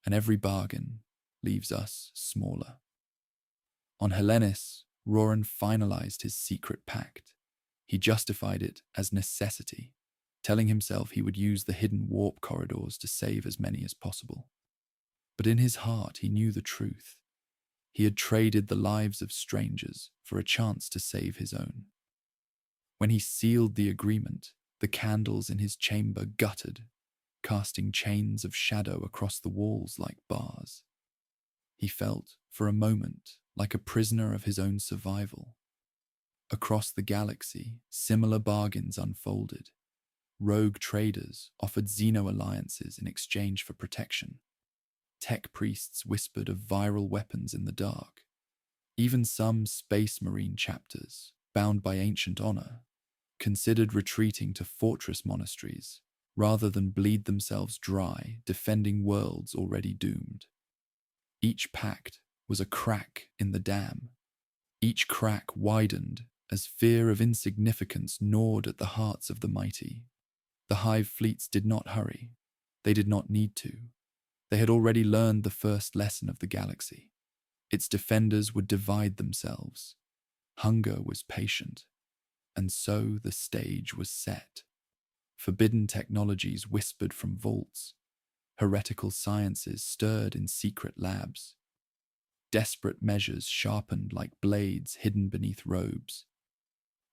A: "And every bargain leaves us smaller." On Hellenis, Roran finalized his secret pact. He justified it as necessity, telling himself he would use the hidden warp corridors to save as many as possible. But in his heart he knew the truth. He had traded the lives of strangers for a chance to save his own. When he sealed the agreement, the candles in his chamber guttered, casting chains of shadow across the walls like bars. He felt, for a moment, like a prisoner of his own survival. Across the galaxy, similar bargains unfolded. Rogue traders offered xeno-alliances in exchange for protection. Tech priests whispered of viral weapons in the dark. Even some space marine chapters, bound by ancient honor, considered retreating to fortress monasteries rather than bleed themselves dry defending worlds already doomed. Each pact was a crack in the dam. Each crack widened as fear of insignificance gnawed at the hearts of the mighty. The Hive fleets did not hurry. They did not need to. They had already learned the first lesson of the galaxy. Its defenders would divide themselves. Hunger was patient, and so the stage was set. Forbidden technologies whispered from vaults. Heretical sciences stirred in secret labs. Desperate measures sharpened like blades hidden beneath robes.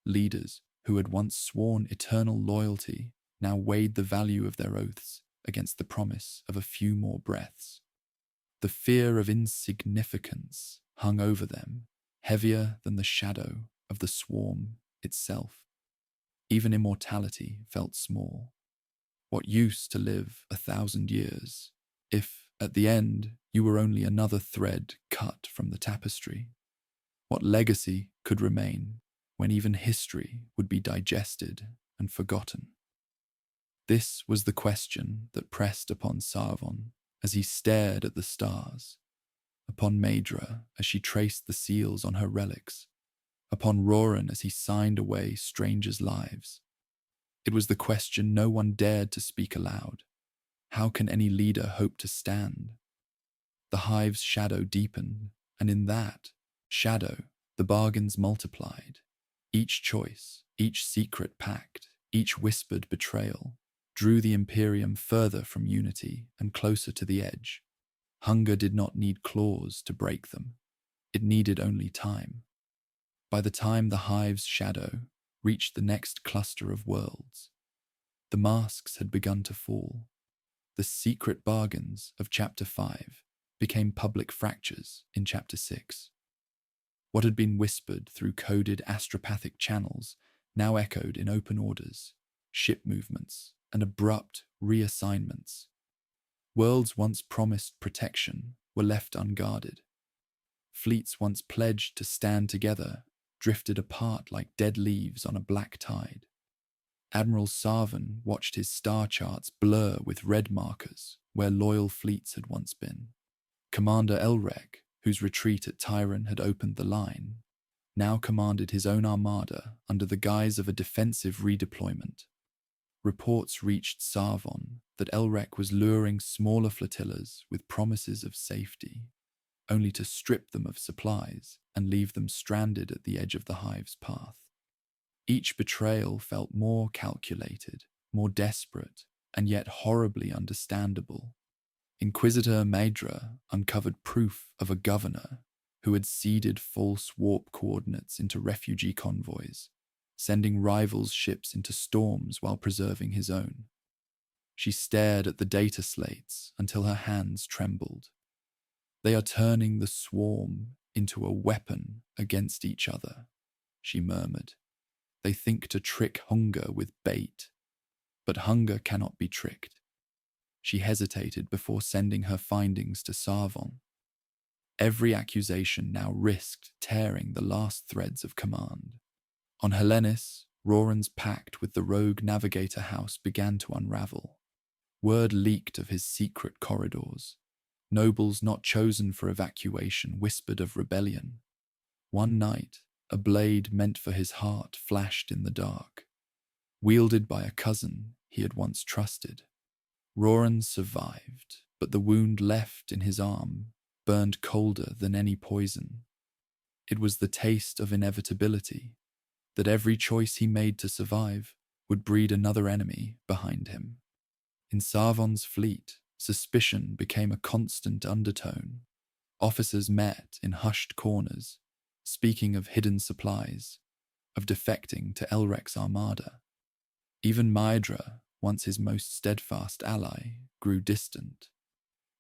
A: Leaders who had once sworn eternal loyalty now weighed the value of their oaths against the promise of a few more breaths. The fear of insignificance hung over them, heavier than the shadow of the swarm itself. Even immortality felt small. What use to live 1,000 years, if, at the end, you were only another thread cut from the tapestry? What legacy could remain when even history would be digested and forgotten? This was the question that pressed upon Sarvon as he stared at the stars, upon Maedra as she traced the seals on her relics, upon Roran as he signed away strangers' lives. It was the question no one dared to speak aloud. How can any leader hope to stand? The Hive's shadow deepened, and in that shadow, the bargains multiplied. Each choice, each secret pact, each whispered betrayal drew the Imperium further from unity and closer to the edge. Hunger did not need claws to break them. It needed only time. By the time the Hive's shadow reached the next cluster of worlds, the masks had begun to fall. The secret bargains of Chapter 5 became public fractures in Chapter 6. What had been whispered through coded astropathic channels now echoed in open orders, ship movements, and abrupt reassignments. Worlds once promised protection were left unguarded. Fleets once pledged to stand together drifted apart like dead leaves on a black tide. Admiral Sarvon watched his star charts blur with red markers where loyal fleets had once been. Commander Elrek, whose retreat at Tyranid had opened the line, now commanded his own armada under the guise of a defensive redeployment. Reports reached Sarvon that Elrek was luring smaller flotillas with promises of safety, only to strip them of supplies and leave them stranded at the edge of the Hive's path. Each betrayal felt more calculated, more desperate, and yet horribly understandable. Inquisitor Maedra uncovered proof of a governor who had seeded false warp coordinates into refugee convoys, sending rivals' ships into storms while preserving his own. She stared at the data slates until her hands trembled. "They are turning the swarm into a weapon against each other," she murmured. "They think to trick hunger with bait, but hunger cannot be tricked." She hesitated before sending her findings to Sarvon. Every accusation now risked tearing the last threads of command. On Hellenis, Roran's pact with the rogue navigator house began to unravel. Word leaked of his secret corridors. Nobles not chosen for evacuation whispered of rebellion. One night, a blade meant for his heart flashed in the dark, wielded by a cousin he had once trusted. Roran survived, but the wound left in his arm burned colder than any poison. It was the taste of inevitability, that every choice he made to survive would breed another enemy behind him. In Sarvon's fleet, suspicion became a constant undertone. Officers met in hushed corners, speaking of hidden supplies, of defecting to Elrek's armada. Even Maedra, once his most steadfast ally, grew distant.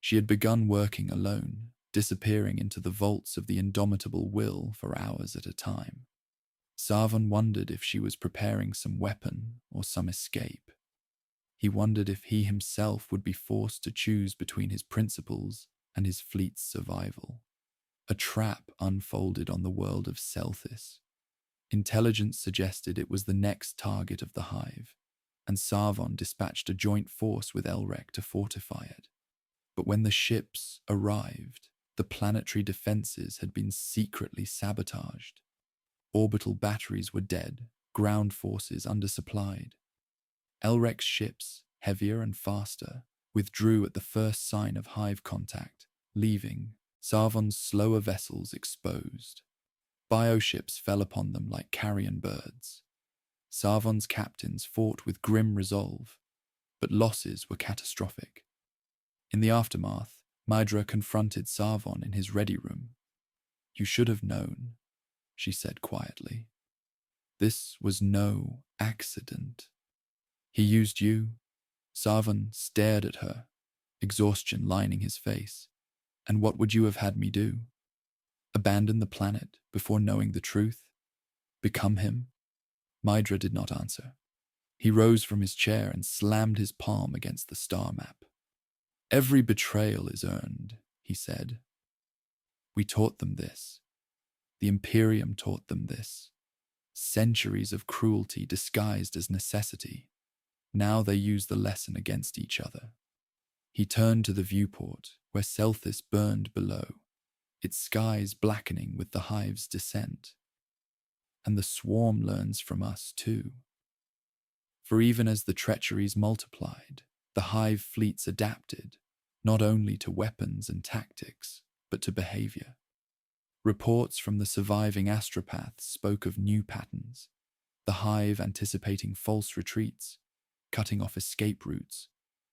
A: She had begun working alone, disappearing into the vaults of the indomitable will for hours at a time. Sarvon wondered if she was preparing some weapon or some escape. He wondered if he himself would be forced to choose between his principles and his fleet's survival. A trap unfolded on the world of Selthis. Intelligence suggested it was the next target of the Hive, and Sarvon dispatched a joint force with Elrek to fortify it. But when the ships arrived, the planetary defenses had been secretly sabotaged. Orbital batteries were dead, ground forces undersupplied. Elrek's ships, heavier and faster, withdrew at the first sign of Hive contact, leaving Sarvon's slower vessels exposed. Bioships fell upon them like carrion birds. Sarvon's captains fought with grim resolve, but losses were catastrophic. In the aftermath, Maedra confronted Sarvon in his ready room. "You should have known," she said quietly. "This was no accident. He used you." Sarvon stared at her, exhaustion lining his face. "And what would you have had me do? Abandon the planet before knowing the truth? Become him?" Maedra did not answer. He rose from his chair and slammed his palm against the star map. "Every betrayal is earned," he said. "We taught them this. The Imperium taught them this. Centuries of cruelty disguised as necessity. Now they use the lesson against each other." He turned to the viewport, where Celthis burned below, its skies blackening with the Hive's descent. "And the swarm learns from us too. For even as the treacheries multiplied, the Hive fleets adapted, not only to weapons and tactics, but to behavior. Reports from the surviving astropaths spoke of new patterns, the Hive anticipating false retreats, cutting off escape routes,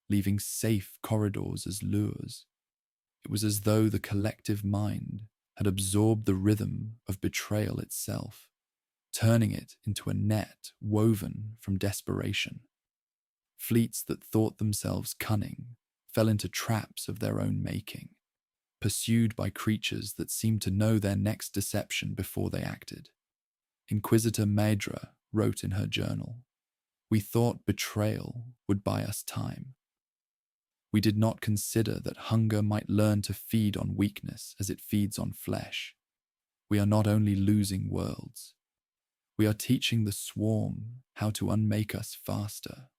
A: leaving safe corridors as lures. It was as though the collective mind had absorbed the rhythm of betrayal itself, turning it into a net woven from desperation. Fleets that thought themselves cunning fell into traps of their own making, pursued by creatures that seemed to know their next deception before they acted. Inquisitor Maedra wrote in her journal, "We thought betrayal would buy us time. We did not consider that hunger might learn to feed on weakness as it feeds on flesh. We are not only losing worlds, we are teaching the swarm how to unmake us faster."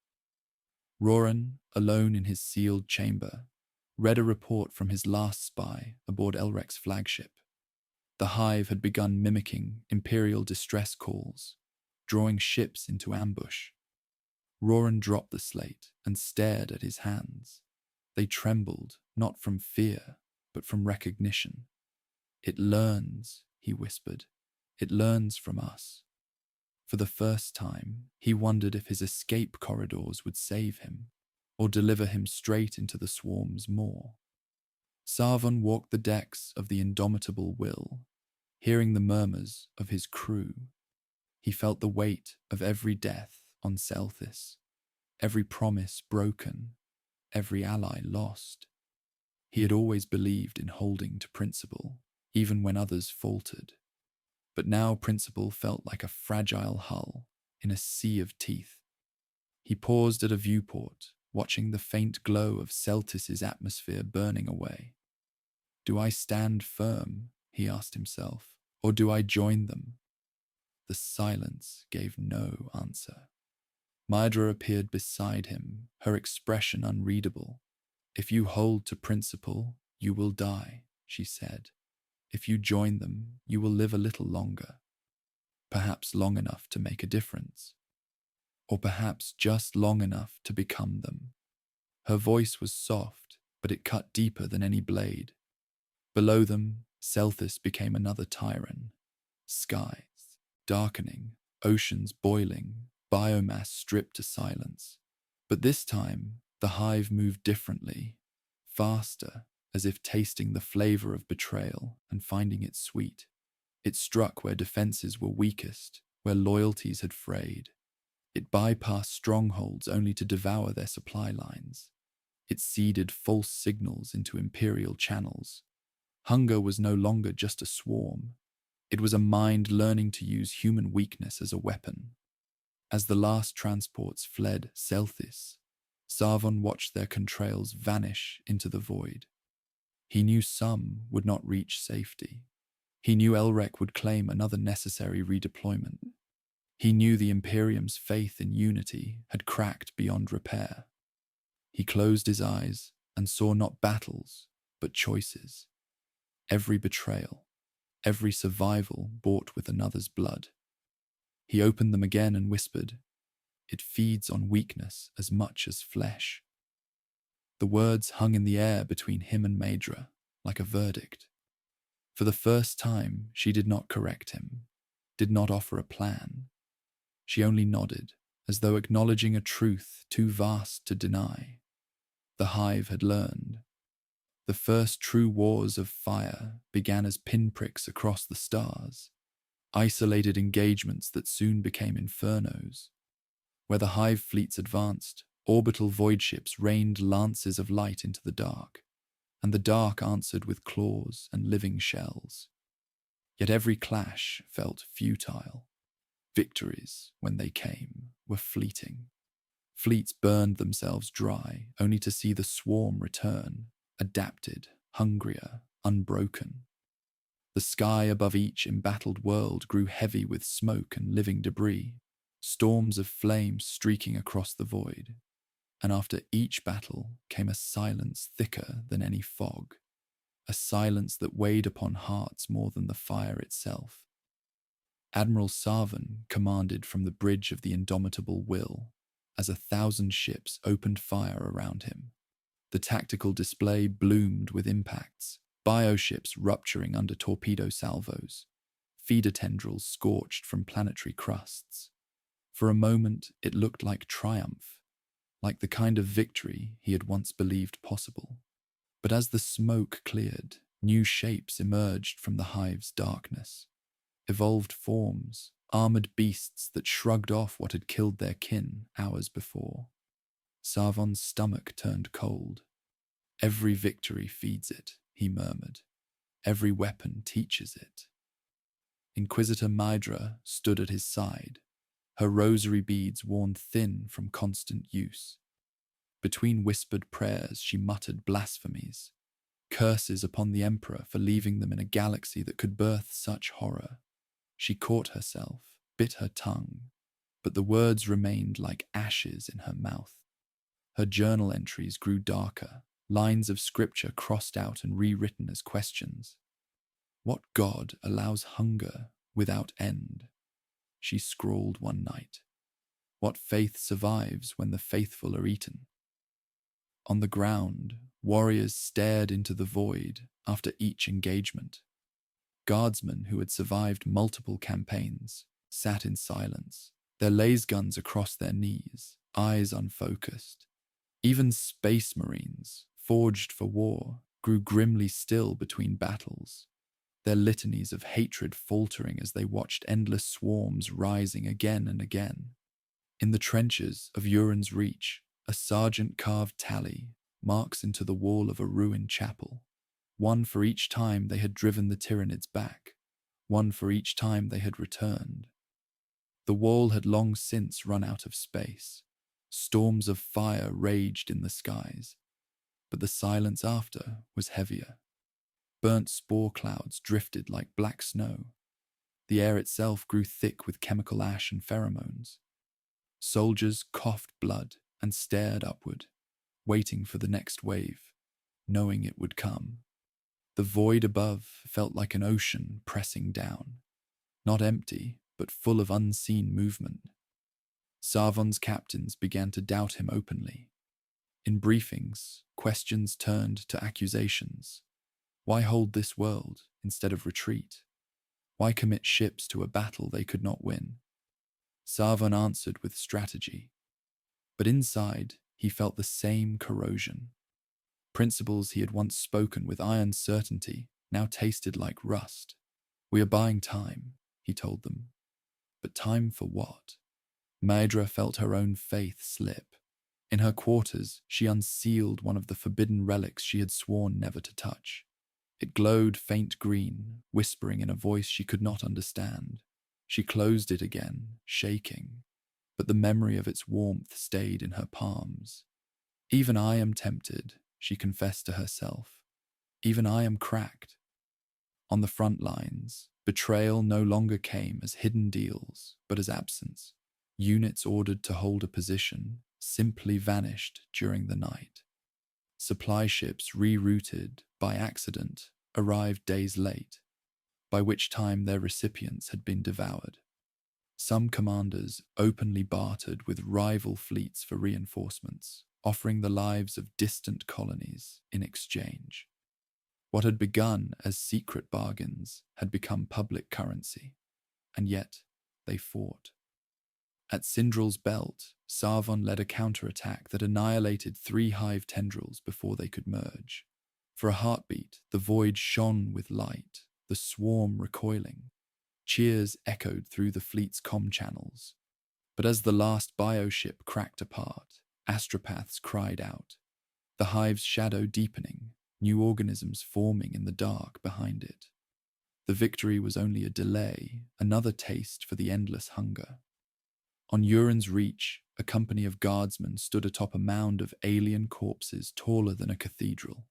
A: Roran, alone in his sealed chamber, read a report from his last spy aboard Elrec's flagship. The Hive had begun mimicking Imperial distress calls, drawing ships into ambush. Roran dropped the slate and stared at his hands. They trembled, not from fear, but from recognition. "It learns," he whispered. "It learns from us." For the first time, he wondered if his escape corridors would save him, or deliver him straight into the swarm's maw. Sarvon walked the decks of the indomitable Will, hearing the murmurs of his crew. He felt the weight of every death on Celthis, every promise broken, every ally lost. He had always believed in holding to principle, even when others faltered. But now principle felt like a fragile hull in a sea of teeth. He paused at a viewport, watching the faint glow of Celtis's atmosphere burning away. "Do I stand firm," he asked himself, "or do I join them?" The silence gave no answer. Maedra appeared beside him, her expression unreadable. "If you hold to principle, you will die," she said. "If you join them, you will live a little longer. Perhaps long enough to make a difference. Or perhaps just long enough to become them." Her voice was soft, but it cut deeper than any blade. Below them, Celthis became another Tyran. Skies darkening, oceans boiling, biomass stripped to silence. But this time, the Hive moved differently, faster, as if tasting the flavor of betrayal and finding it sweet. It struck where defenses were weakest, where loyalties had frayed. It bypassed strongholds only to devour their supply lines. It seeded false signals into Imperial channels. Hunger was no longer just a swarm. It was a mind learning to use human weakness as a weapon. As the last transports fled Celthis, Sarvon watched their contrails vanish into the void. He knew some would not reach safety. He knew Elrec would claim another necessary redeployment. He knew the Imperium's faith in unity had cracked beyond repair. He closed his eyes and saw not battles, but choices. Every betrayal, every survival bought with another's blood. He opened them again and whispered, "It feeds on weakness as much as flesh." The words hung in the air between him and Maedra, like a verdict. For the first time, she did not correct him, did not offer a plan. She only nodded, as though acknowledging a truth too vast to deny. The Hive had learned. The first true wars of fire began as pinpricks across the stars, isolated engagements that soon became infernos. Where the Hive fleets advanced, orbital void ships rained lances of light into the dark, and the dark answered with claws and living shells. Yet every clash felt futile. Victories, when they came, were fleeting. Fleets burned themselves dry, only to see the swarm return, adapted, hungrier, unbroken. The sky above each embattled world grew heavy with smoke and living debris, storms of flame streaking across the void. And after each battle came a silence thicker than any fog, a silence that weighed upon hearts more than the fire itself. Admiral Sarvan commanded from the bridge of the indomitable will, as 1,000 ships opened fire around him. The tactical display bloomed with impacts, bioships rupturing under torpedo salvos, feeder tendrils scorched from planetary crusts. For a moment, it looked like triumph, like the kind of victory he had once believed possible. But as the smoke cleared, new shapes emerged from the Hive's darkness. Evolved forms, armored beasts that shrugged off what had killed their kin hours before. Sarvan's stomach turned cold. Every victory feeds it, he murmured. Every weapon teaches it. Inquisitor Mydra stood at his side, her rosary beads worn thin from constant use. Between whispered prayers, she muttered blasphemies, curses upon the Emperor for leaving them in a galaxy that could birth such horror. She caught herself, bit her tongue, but the words remained like ashes in her mouth. Her journal entries grew darker, lines of scripture crossed out and rewritten as questions. What god allows hunger without end? She scrawled one night. What faith survives when the faithful are eaten? On the ground, warriors stared into the void after each engagement. Guardsmen who had survived multiple campaigns sat in silence, their laser guns across their knees, eyes unfocused. Even space marines, forged for war, grew grimly still between battles, their litanies of hatred faltering as they watched endless swarms rising again and again. In the trenches of Uran's Reach, a sergeant carved tally, marks into the wall of a ruined chapel, one for each time they had driven the Tyranids back, one for each time they had returned. The wall had long since run out of space. Storms of fire raged in the skies, but the silence after was heavier. Burnt spore clouds drifted like black snow. The air itself grew thick with chemical ash and pheromones. Soldiers coughed blood and stared upward, waiting for the next wave, knowing it would come. The void above felt like an ocean pressing down, not empty, but full of unseen movement. Sarvan's captains began to doubt him openly. In briefings, questions turned to accusations. Why hold this world instead of retreat? Why commit ships to a battle they could not win? Sarvan answered with strategy. But inside, he felt the same corrosion. Principles he had once spoken with iron certainty now tasted like rust. We are buying time, he told them. But time for what? Maedra felt her own faith slip. In her quarters, she unsealed one of the forbidden relics she had sworn never to touch. It glowed faint green, whispering in a voice she could not understand. She closed it again, shaking, but the memory of its warmth stayed in her palms. Even I am tempted, she confessed to herself. Even I am cracked. On the front lines, betrayal no longer came as hidden deals, but as absence. Units ordered to hold a position simply vanished during the night. Supply ships rerouted by accident arrived days late, by which time their recipients had been devoured. Some commanders openly bartered with rival fleets for reinforcements, offering the lives of distant colonies in exchange. What had begun as secret bargains had become public currency, and yet they fought. At Sindral's belt, Sarvan led a counterattack that annihilated 3 Hive tendrils before they could merge. For a heartbeat, the void shone with light, the swarm recoiling. Cheers echoed through the fleet's comm channels. But as the last bioship cracked apart, astropaths cried out, the Hive's shadow deepening, new organisms forming in the dark behind it. The victory was only a delay, another taste for the endless hunger. On Uran's reach, a company of guardsmen stood atop a mound of alien corpses taller than a cathedral.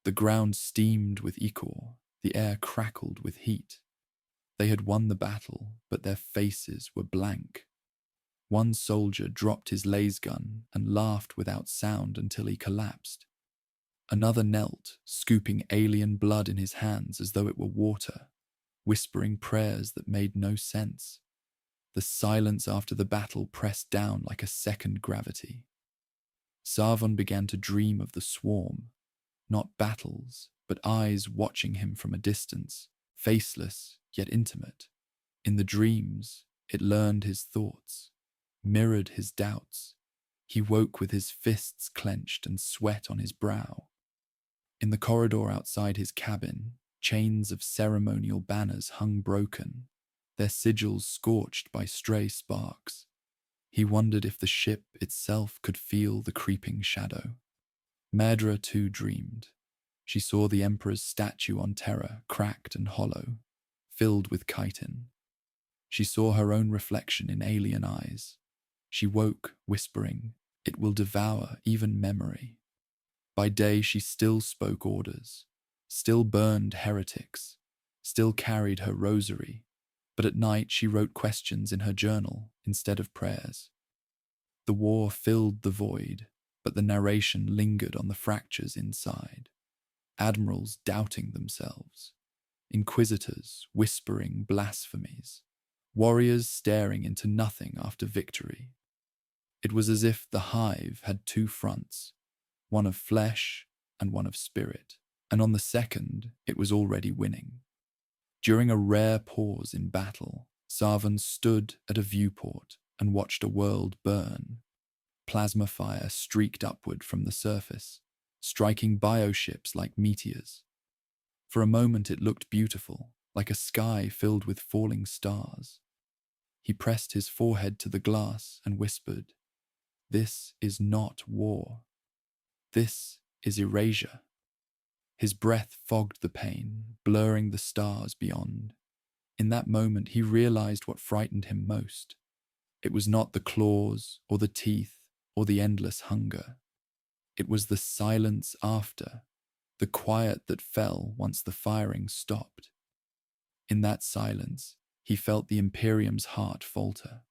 A: The ground steamed with ichor, the air crackled with heat. They had won the battle, but their faces were blank. One soldier dropped his laser gun and laughed without sound until he collapsed. Another knelt, scooping alien blood in his hands as though it were water, whispering prayers that made no sense. The silence after the battle pressed down like a second gravity. Sarvon began to dream of the swarm, not battles, but eyes watching him from a distance, faceless yet intimate. In the dreams, it learned his thoughts, mirrored his doubts. He woke with his fists clenched and sweat on his brow. In the corridor outside his cabin, chains of ceremonial banners hung broken, their sigils scorched by stray sparks. He wondered if the ship itself could feel the creeping shadow. Medra too dreamed. She saw the Emperor's statue on Terra, cracked and hollow, filled with chitin. She saw her own reflection in alien eyes. She woke, whispering, "It will devour even memory." By day she still spoke orders, still burned heretics, still carried her rosary, but at night she wrote questions in her journal instead of prayers. The war filled the void, but the narration lingered on the fractures inside. Admirals doubting themselves, inquisitors whispering blasphemies, warriors staring into nothing after victory. It was as if the Hive had two fronts, one of flesh and one of spirit, and on the second it was already winning. During a rare pause in battle, Sarvon stood at a viewport and watched a world burn. Plasma fire streaked upward from the surface, striking bioships like meteors. For a moment it looked beautiful, like a sky filled with falling stars. He pressed his forehead to the glass and whispered, "This is not war. This is erasure." His breath fogged the pain, blurring the stars beyond. In that moment he realized what frightened him most. It was not the claws or the teeth or the endless hunger. It was the silence after, the quiet that fell once the firing stopped. In that silence, he felt the Imperium's heart falter.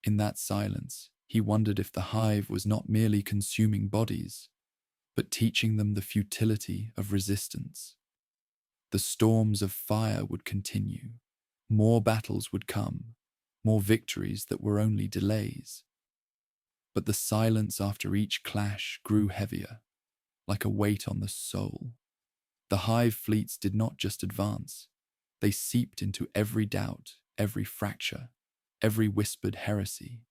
A: In that silence, he wondered if the Hive was not merely consuming bodies, but teaching them the futility of resistance. The storms of fire would continue. More battles would come, more victories that were only delays. But the silence after each clash grew heavier, like a weight on the soul. The Hive fleets did not just advance. They seeped into every doubt, every fracture, every whispered heresy,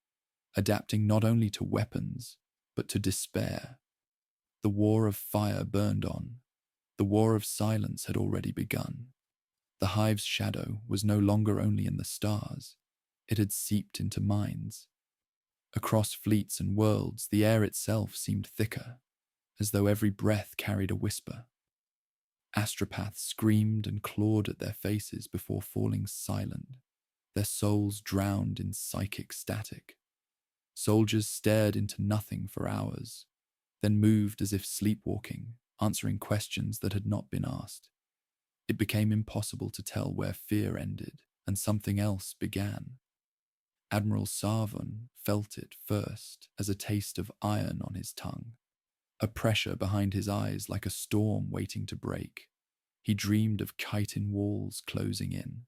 A: adapting not only to weapons, but to despair. The war of fire burned on. The war of silence had already begun. The Hive's shadow was no longer only in the stars. It had seeped into minds. Across fleets and worlds, the air itself seemed thicker, as though every breath carried a whisper. Astropaths screamed and clawed at their faces before falling silent, their souls drowned in psychic static. Soldiers stared into nothing for hours, then moved as if sleepwalking, answering questions that had not been asked. It became impossible to tell where fear ended and something else began. Admiral Sarvon felt it first as a taste of iron on his tongue, a pressure behind his eyes like a storm waiting to break. He dreamed of chitin walls closing in,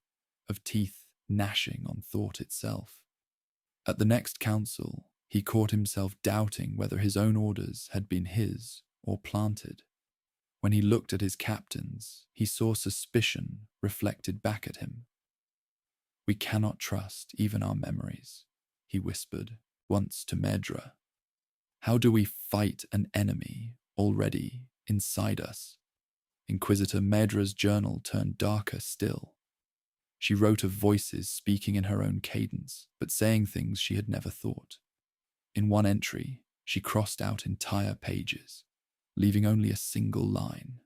A: of teeth gnashing on thought itself. At the next council, he caught himself doubting whether his own orders had been his or planted. When he looked at his captains, he saw suspicion reflected back at him. "We cannot trust even our memories," he whispered once to Medra. "How do we fight an enemy already inside us?" Inquisitor Medra's journal turned darker still. She wrote of voices speaking in her own cadence, but saying things she had never thought. In one entry, she crossed out entire pages, leaving only a single line.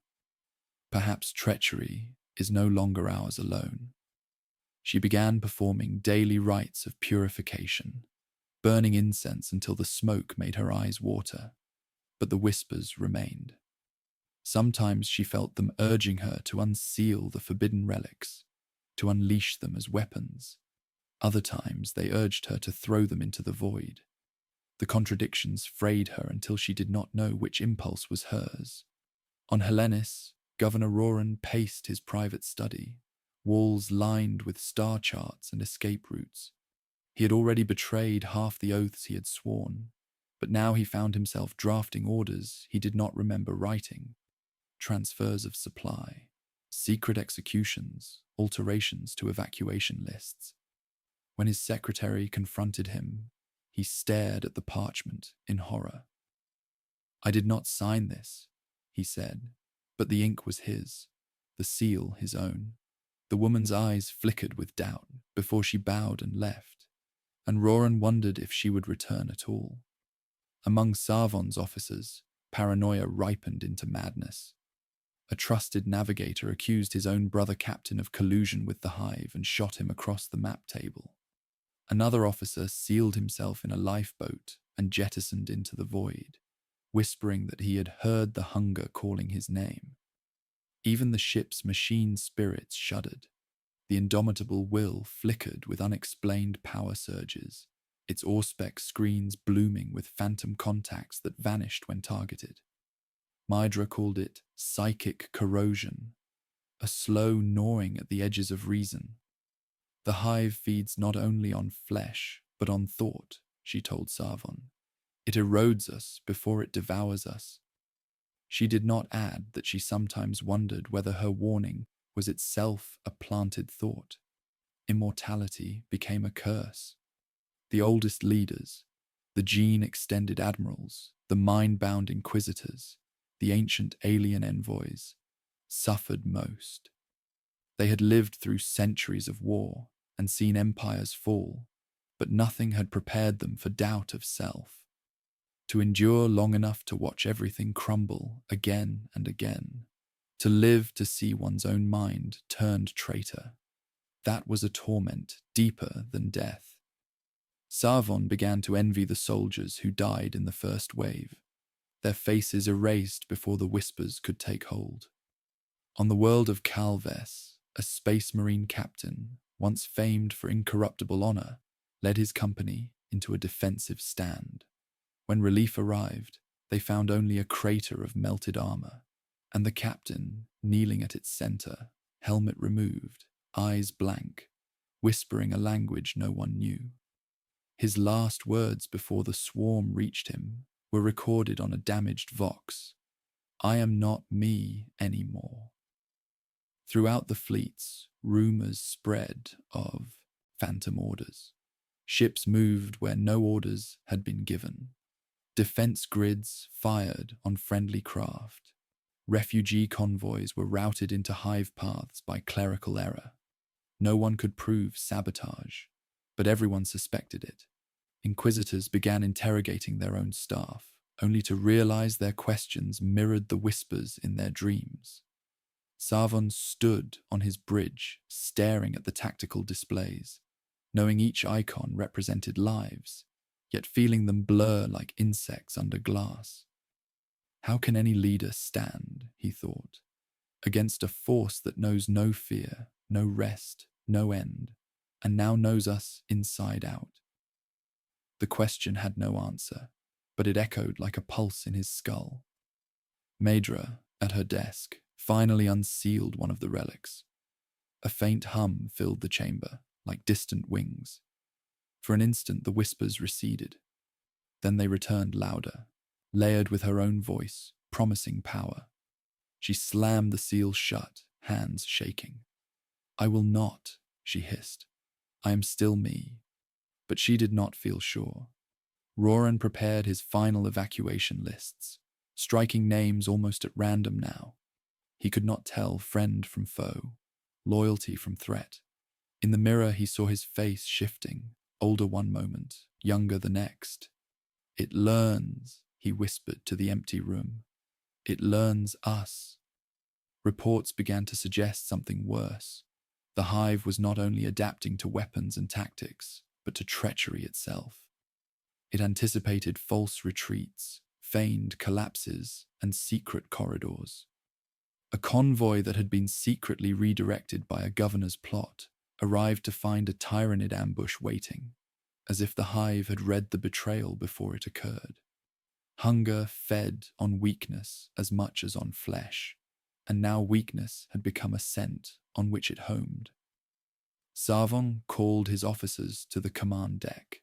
A: "Perhaps treachery is no longer ours alone." She began performing daily rites of purification, burning incense until the smoke made her eyes water. But the whispers remained. Sometimes she felt them urging her to unseal the forbidden relics, to unleash them as weapons. Other times they urged her to throw them into the void. The contradictions frayed her until she did not know which impulse was hers. On Hellenis, Governor Roran paced his private study, walls lined with star charts and escape routes. He had already betrayed half the oaths he had sworn, but now he found himself drafting orders he did not remember writing. Transfers of supply, secret executions, alterations to evacuation lists. When his secretary confronted him, he stared at the parchment in horror. "I did not sign this," he said, but the ink was his, the seal his own. The woman's eyes flickered with doubt before she bowed and left, and Roran wondered if she would return at all. Among Sarvon's officers, paranoia ripened into madness. A trusted navigator accused his own brother captain of collusion with the Hive and shot him across the map table. Another officer sealed himself in a lifeboat and jettisoned into the void, whispering that he had heard the hunger calling his name. Even the ship's machine spirits shuddered. The indomitable will flickered with unexplained power surges, its auspex screens blooming with phantom contacts that vanished when targeted. Mydra called it psychic corrosion, a slow gnawing at the edges of reason. "The Hive feeds not only on flesh, but on thought," she told Sarvon. "It erodes us before it devours us." She did not add that she sometimes wondered whether her warning was itself a planted thought. Immortality became a curse. The oldest leaders, the gene-extended admirals, the mind-bound inquisitors, the ancient alien envoys, suffered most. They had lived through centuries of war and seen empires fall, but nothing had prepared them for doubt of self. To endure long enough to watch everything crumble again and again, to live to see one's own mind turned traitor, that was a torment deeper than death. Sarvon began to envy the soldiers who died in the first wave, their faces erased before the whispers could take hold. On the world of Calves, a space marine captain, once famed for incorruptible honor, led his company into a defensive stand. When relief arrived, they found only a crater of melted armor, and the captain, kneeling at its center, helmet removed, eyes blank, whispering a language no one knew. His last words before the swarm reached him were recorded on a damaged vox. "I am not me anymore." Throughout the fleets, rumors spread of phantom orders. Ships moved where no orders had been given. Defense grids fired on friendly craft. Refugee convoys were routed into Hive paths by clerical error. No one could prove sabotage, but everyone suspected it. Inquisitors began interrogating their own staff, only to realize their questions mirrored the whispers in their dreams. Sarvon stood on his bridge, staring at the tactical displays, knowing each icon represented lives, yet feeling them blur like insects under glass. How can any leader stand, he thought, against a force that knows no fear, no rest, no end, and now knows us inside out? The question had no answer, but it echoed like a pulse in his skull. Maedra, at her desk, finally unsealed one of the relics. A faint hum filled the chamber, like distant wings. For an instant the whispers receded. Then they returned louder, layered with her own voice, promising power. She slammed the seal shut, hands shaking. "I will not," she hissed. "I am still me." But she did not feel sure. Roran prepared his final evacuation lists, striking names almost at random now. He could not tell friend from foe, loyalty from threat. In the mirror he saw his face shifting, older one moment, younger the next. "It learns," he whispered to the empty room. "It learns us." Reports began to suggest something worse. The Hive was not only adapting to weapons and tactics, but to treachery itself. It anticipated false retreats, feigned collapses, and secret corridors. A convoy that had been secretly redirected by a governor's plot arrived to find a Tyranid ambush waiting, as if the Hive had read the betrayal before it occurred. Hunger fed on weakness as much as on flesh, and now weakness had become a scent on which it homed. Sarvon called his officers to the command deck.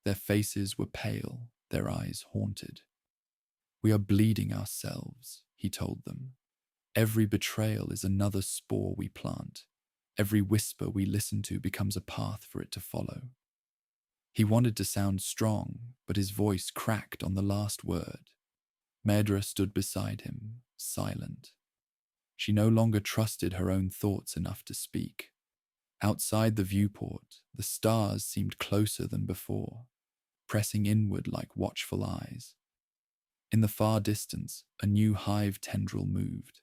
A: Their faces were pale, their eyes haunted. "We are bleeding ourselves," he told them. "Every betrayal is another spore we plant. Every whisper we listen to becomes a path for it to follow." He wanted to sound strong, but his voice cracked on the last word. Medra stood beside him, silent. She no longer trusted her own thoughts enough to speak. Outside the viewport, the stars seemed closer than before, pressing inward like watchful eyes. In the far distance, a new Hive tendril moved,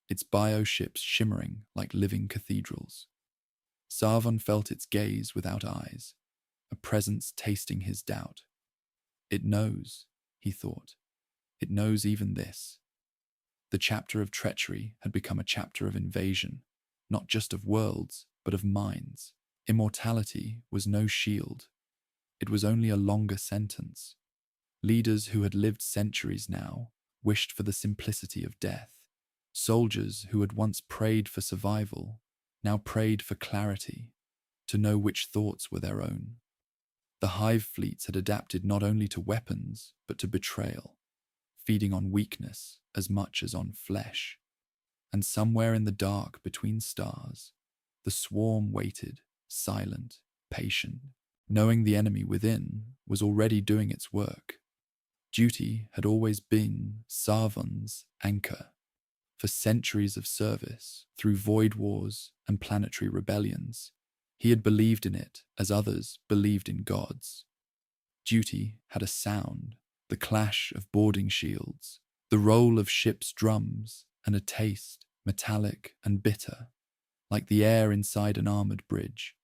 A: its bioships shimmering like living cathedrals. Sarvon felt its gaze without eyes, a presence tasting his doubt. "It knows," he thought. "It knows even this." The chapter of treachery had become a chapter of invasion, not just of worlds, but of minds. Immortality was no shield. It was only a longer sentence. Leaders who had lived centuries now wished for the simplicity of death. Soldiers who had once prayed for survival now prayed for clarity, to know which thoughts were their own. The Hive fleets had adapted not only to weapons, but to betrayal, feeding on weakness as much as on flesh. And somewhere in the dark between stars, the swarm waited, silent, patient, knowing the enemy within was already doing its work. Duty had always been Sarvon's anchor. For centuries of service, through void wars and planetary rebellions, he had believed in it as others believed in gods. Duty had a sound, the clash of boarding shields, the roll of ships' drums, and a taste, metallic and bitter, like the air inside an armored bridge.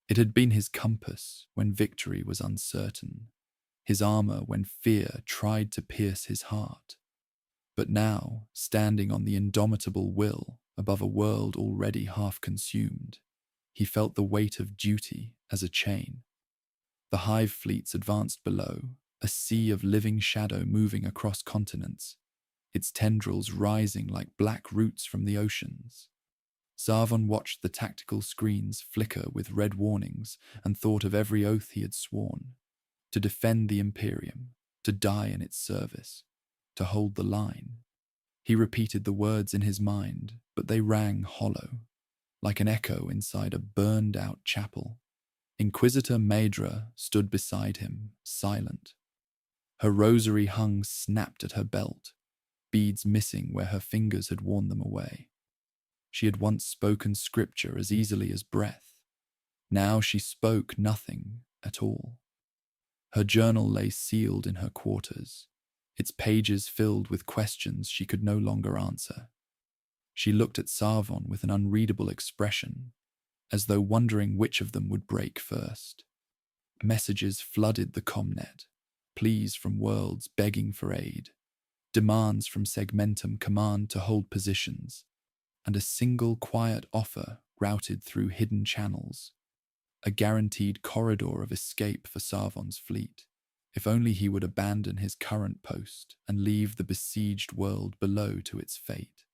A: It had been his compass when victory was uncertain, his armor when fear tried to pierce his heart. But now, standing on the indomitable will above a world already half consumed, he felt the weight of duty as a chain. The Hive fleets advanced below, a sea of living shadow moving across continents, its tendrils rising like black roots from the oceans. Sarvon watched the tactical screens flicker with red warnings and thought of every oath he had sworn: to defend the Imperium, to die in its service, to hold the line. He repeated the words in his mind, but they rang hollow, like an echo inside a burned-out chapel. Inquisitor Medra stood beside him, silent. Her rosary hung snapped at her belt, beads missing where her fingers had worn them away. She had once spoken scripture as easily as breath. Now she spoke nothing at all. Her journal lay sealed in her quarters, its pages filled with questions she could no longer answer. She looked at Sarvon with an unreadable expression, as though wondering which of them would break first. Messages flooded the comnet, pleas from worlds begging for aid, demands from Segmentum Command to hold positions, and a single quiet offer routed through hidden channels, a guaranteed corridor of escape for Sarvon's fleet, if only he would abandon his current post and leave the besieged world below to its fate.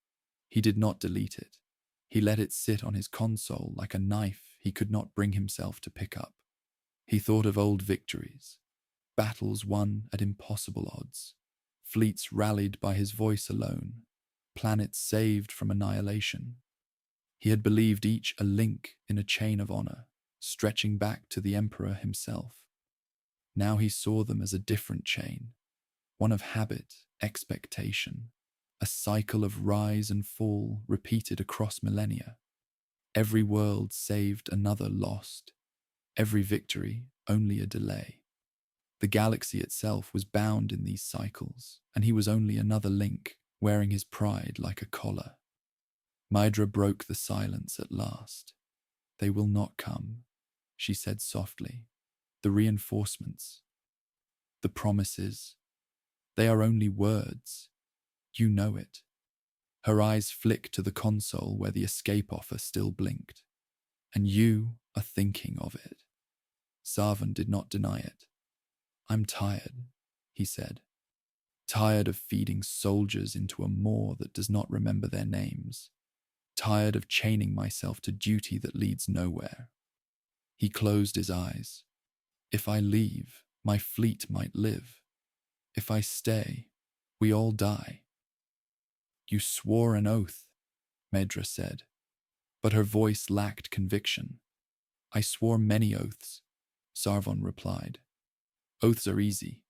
A: He did not delete it. He let it sit on his console like a knife he could not bring himself to pick up. He thought of old victories, battles won at impossible odds, fleets rallied by his voice alone, planets saved from annihilation. He had believed each a link in a chain of honor, stretching back to the Emperor himself. Now he saw them as a different chain, one of habit, expectation, a cycle of rise and fall repeated across millennia. Every world saved another lost, every victory only a delay. The galaxy itself was bound in these cycles, and he was only another link, wearing his pride like a collar. Mydra broke the silence at last. "They will not come," she said softly. "The reinforcements." The promises, they are only words. You know it. Her eyes flicked to the console where the escape offer still blinked. And you are thinking of it. Sarvan did not deny it. I'm tired, he said. Tired of feeding soldiers into a maw that does not remember their names. Tired of chaining myself to duty that leads nowhere. He closed his eyes. If I leave, my fleet might live. If I stay, we all die. You swore an oath, Medra said, but her voice lacked conviction. I swore many oaths, Sarvan replied. Oaths are easy.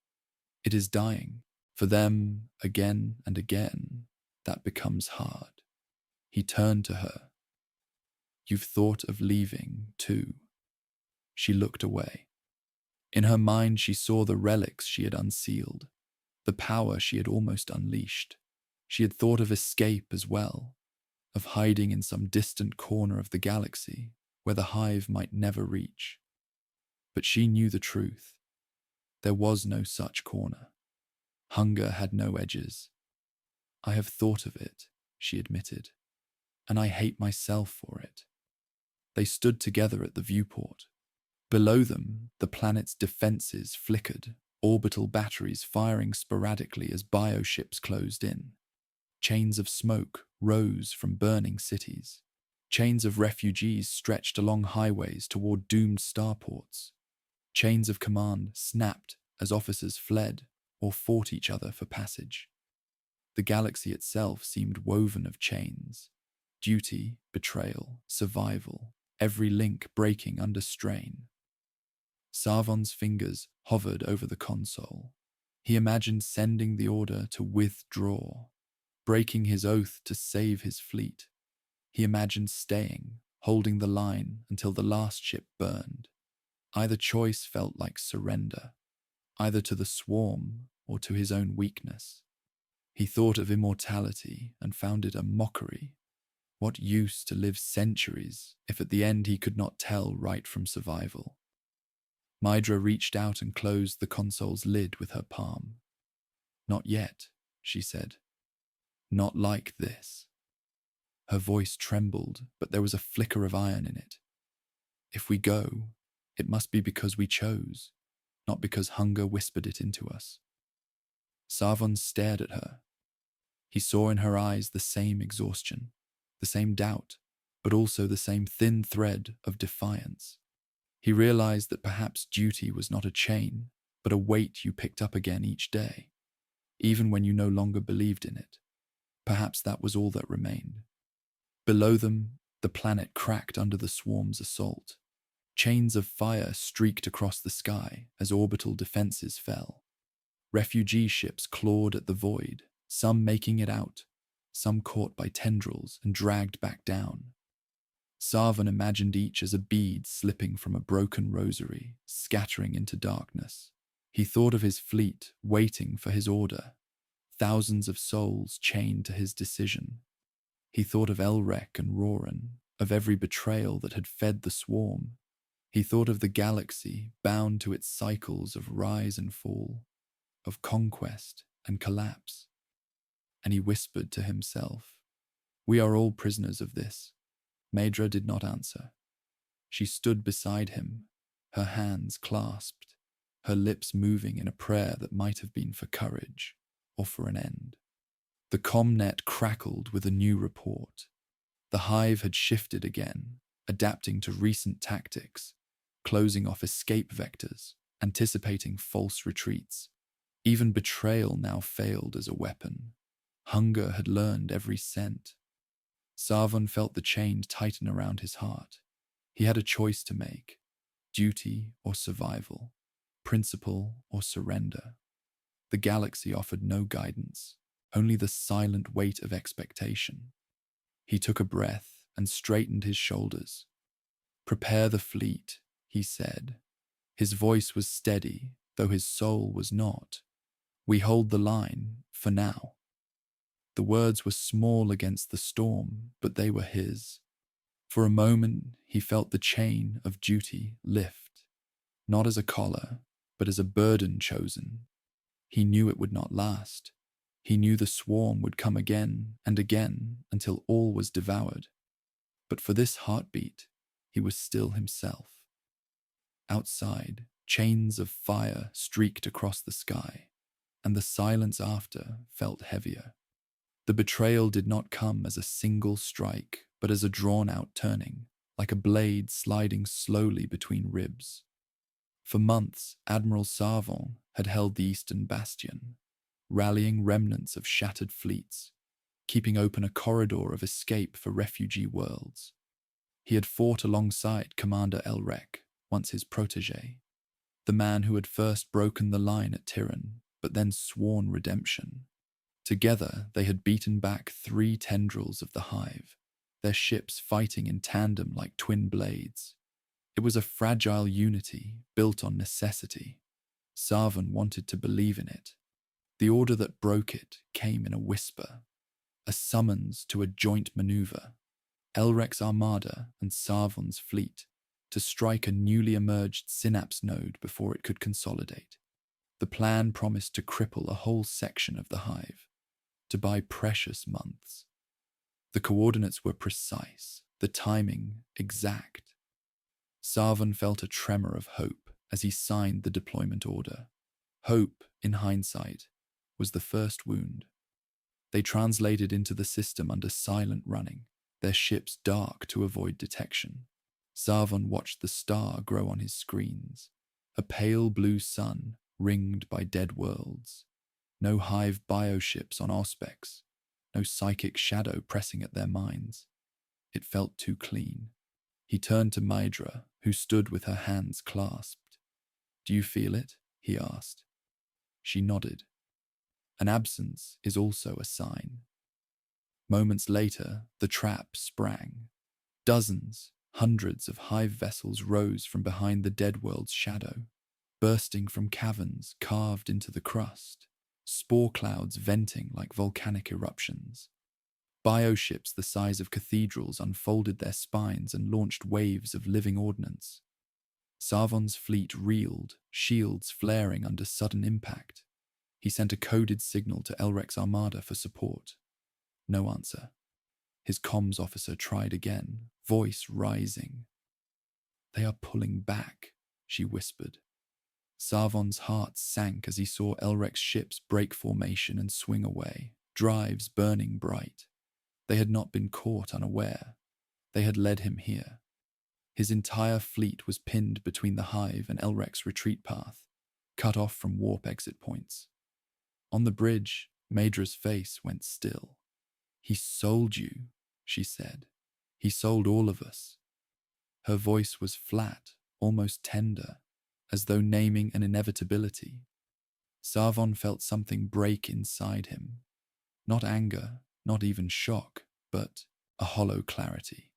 A: It is dying. For them, again and again, that becomes hard. He turned to her. You've thought of leaving, too. She looked away. In her mind, she saw the relics she had unsealed, the power she had almost unleashed. She had thought of escape as well, of hiding in some distant corner of the galaxy where the Hive might never reach. But she knew the truth. There was no such corner. Hunger had no edges. I have thought of it, she admitted, and I hate myself for it. They stood together at the viewport. Below them, the planet's defenses flickered, orbital batteries firing sporadically as bioships closed in. Chains of smoke rose from burning cities. Chains of refugees stretched along highways toward doomed starports. Chains of command snapped as officers fled or fought each other for passage. The galaxy itself seemed woven of chains. Duty, betrayal, survival, every link breaking under strain. Sarvan's fingers hovered over the console. He imagined sending the order to withdraw, breaking his oath to save his fleet. He imagined staying, holding the line until the last ship burned. Either choice felt like surrender, either to the swarm or to his own weakness. He thought of immortality and found it a mockery. What use to live centuries if at the end he could not tell right from survival? Mydra reached out and closed the console's lid with her palm. Not yet, she said. Not like this. Her voice trembled, but there was a flicker of iron in it. If we go, it must be because we chose, not because hunger whispered it into us. Sarvan stared at her. He saw in her eyes the same exhaustion, the same doubt, but also the same thin thread of defiance. He realized that perhaps duty was not a chain, but a weight you picked up again each day, even when you no longer believed in it. Perhaps that was all that remained. Below them, the planet cracked under the swarm's assault. Chains of fire streaked across the sky as orbital defenses fell. Refugee ships clawed at the void, some making it out, some caught by tendrils and dragged back down. Sarvan imagined each as a bead slipping from a broken rosary, scattering into darkness. He thought of his fleet waiting for his order, thousands of souls chained to his decision. He thought of Elrek and Roran, of every betrayal that had fed the swarm. He thought of the galaxy bound to its cycles of rise and fall, of conquest and collapse. And he whispered to himself, "We are all prisoners of this." Medra did not answer. She stood beside him, her hands clasped, her lips moving in a prayer that might have been for courage or for an end. The comnet crackled with a new report. The Hive had shifted again, adapting to recent tactics, closing off escape vectors, anticipating false retreats. Even betrayal now failed as a weapon. Hunger had learned every scent. Sarvan felt the chain tighten around his heart. He had a choice to make: duty or survival, principle or surrender. The galaxy offered no guidance, only the silent weight of expectation. He took a breath and straightened his shoulders. "Prepare the fleet," he said. His voice was steady, though his soul was not. "We hold the line, for now." The words were small against the storm, but they were his. For a moment, he felt the chain of duty lift, not as a collar, but as a burden chosen. He knew it would not last. He knew the swarm would come again and again until all was devoured. But for this heartbeat, he was still himself. Outside, chains of fire streaked across the sky, and the silence after felt heavier. The betrayal did not come as a single strike, but as a drawn-out turning, like a blade sliding slowly between ribs. For months, Admiral Sarvon had held the Eastern Bastion, rallying remnants of shattered fleets, keeping open a corridor of escape for refugee worlds. He had fought alongside Commander Elrek, once his protégé, the man who had first broken the line at Tyranid, but then sworn redemption. Together, they had beaten back 3 tendrils of the Hive, their ships fighting in tandem like twin blades. It was a fragile unity built on necessity. Sarvon wanted to believe in it. The order that broke it came in a whisper, a summons to a joint maneuver. Elrek's armada and Sarvon's fleet to strike a newly emerged synapse node before it could consolidate. The plan promised to cripple a whole section of the Hive, to buy precious months. The coordinates were precise, the timing exact. Sarvon felt a tremor of hope as he signed the deployment order. Hope, in hindsight, was the first wound. They translated into the system under silent running, their ships dark to avoid detection. Sarvon watched the star grow on his screens, a pale blue sun ringed by dead worlds. No Hive bioships on Auspex, no psychic shadow pressing at their minds. It felt too clean. He turned to Mydra, who stood with her hands clasped. "Do you feel it?" he asked. She nodded. An absence is also a sign. Moments later, the trap sprang. Dozens, hundreds of Hive vessels rose from behind the dead world's shadow, bursting from caverns carved into the crust, spore clouds venting like volcanic eruptions. Bioships the size of cathedrals unfolded their spines and launched waves of living ordnance. Sarvon's fleet reeled, shields flaring under sudden impact. He sent a coded signal to Elrek's armada for support. No answer. His comms officer tried again, voice rising. "They are pulling back," she whispered. Sarvon's heart sank as he saw Elrek's ships break formation and swing away, drives burning bright. They had not been caught unaware. They had led him here. His entire fleet was pinned between the Hive and Elrek's retreat path, cut off from warp exit points. On the bridge, Mydra's face went still. "He sold you," she said. "He sold all of us." Her voice was flat, almost tender, as though naming an inevitability. Sarvon felt something break inside him. Not anger, not even shock, but a hollow clarity.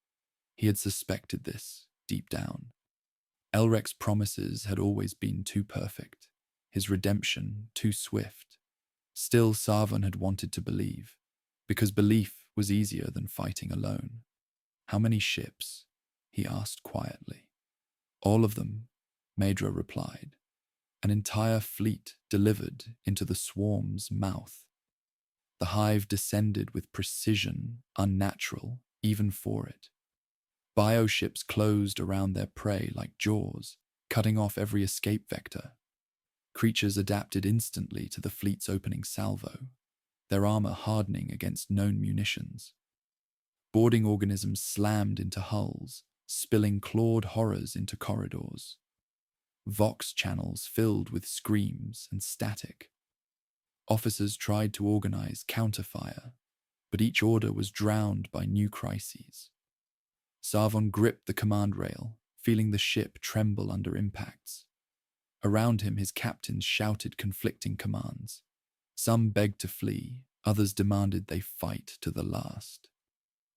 A: He had suspected this, deep down. Elrek's promises had always been too perfect, his redemption too swift. Still, Sarvon had wanted to believe, because belief was easier than fighting alone. "How many ships?" he asked quietly. "All of them," Mydra replied. "An entire fleet delivered into the swarm's mouth." The Hive descended with precision unnatural even for it. Bioships closed around their prey like jaws, cutting off every escape vector. Creatures adapted instantly to the fleet's opening salvo, their armor hardening against known munitions. Boarding organisms slammed into hulls, spilling clawed horrors into corridors. Vox channels filled with screams and static. Officers tried to organize counterfire, but each order was drowned by new crises. Sarvon gripped the command rail, feeling the ship tremble under impacts. Around him, his captains shouted conflicting commands. Some begged to flee, others demanded they fight to the last.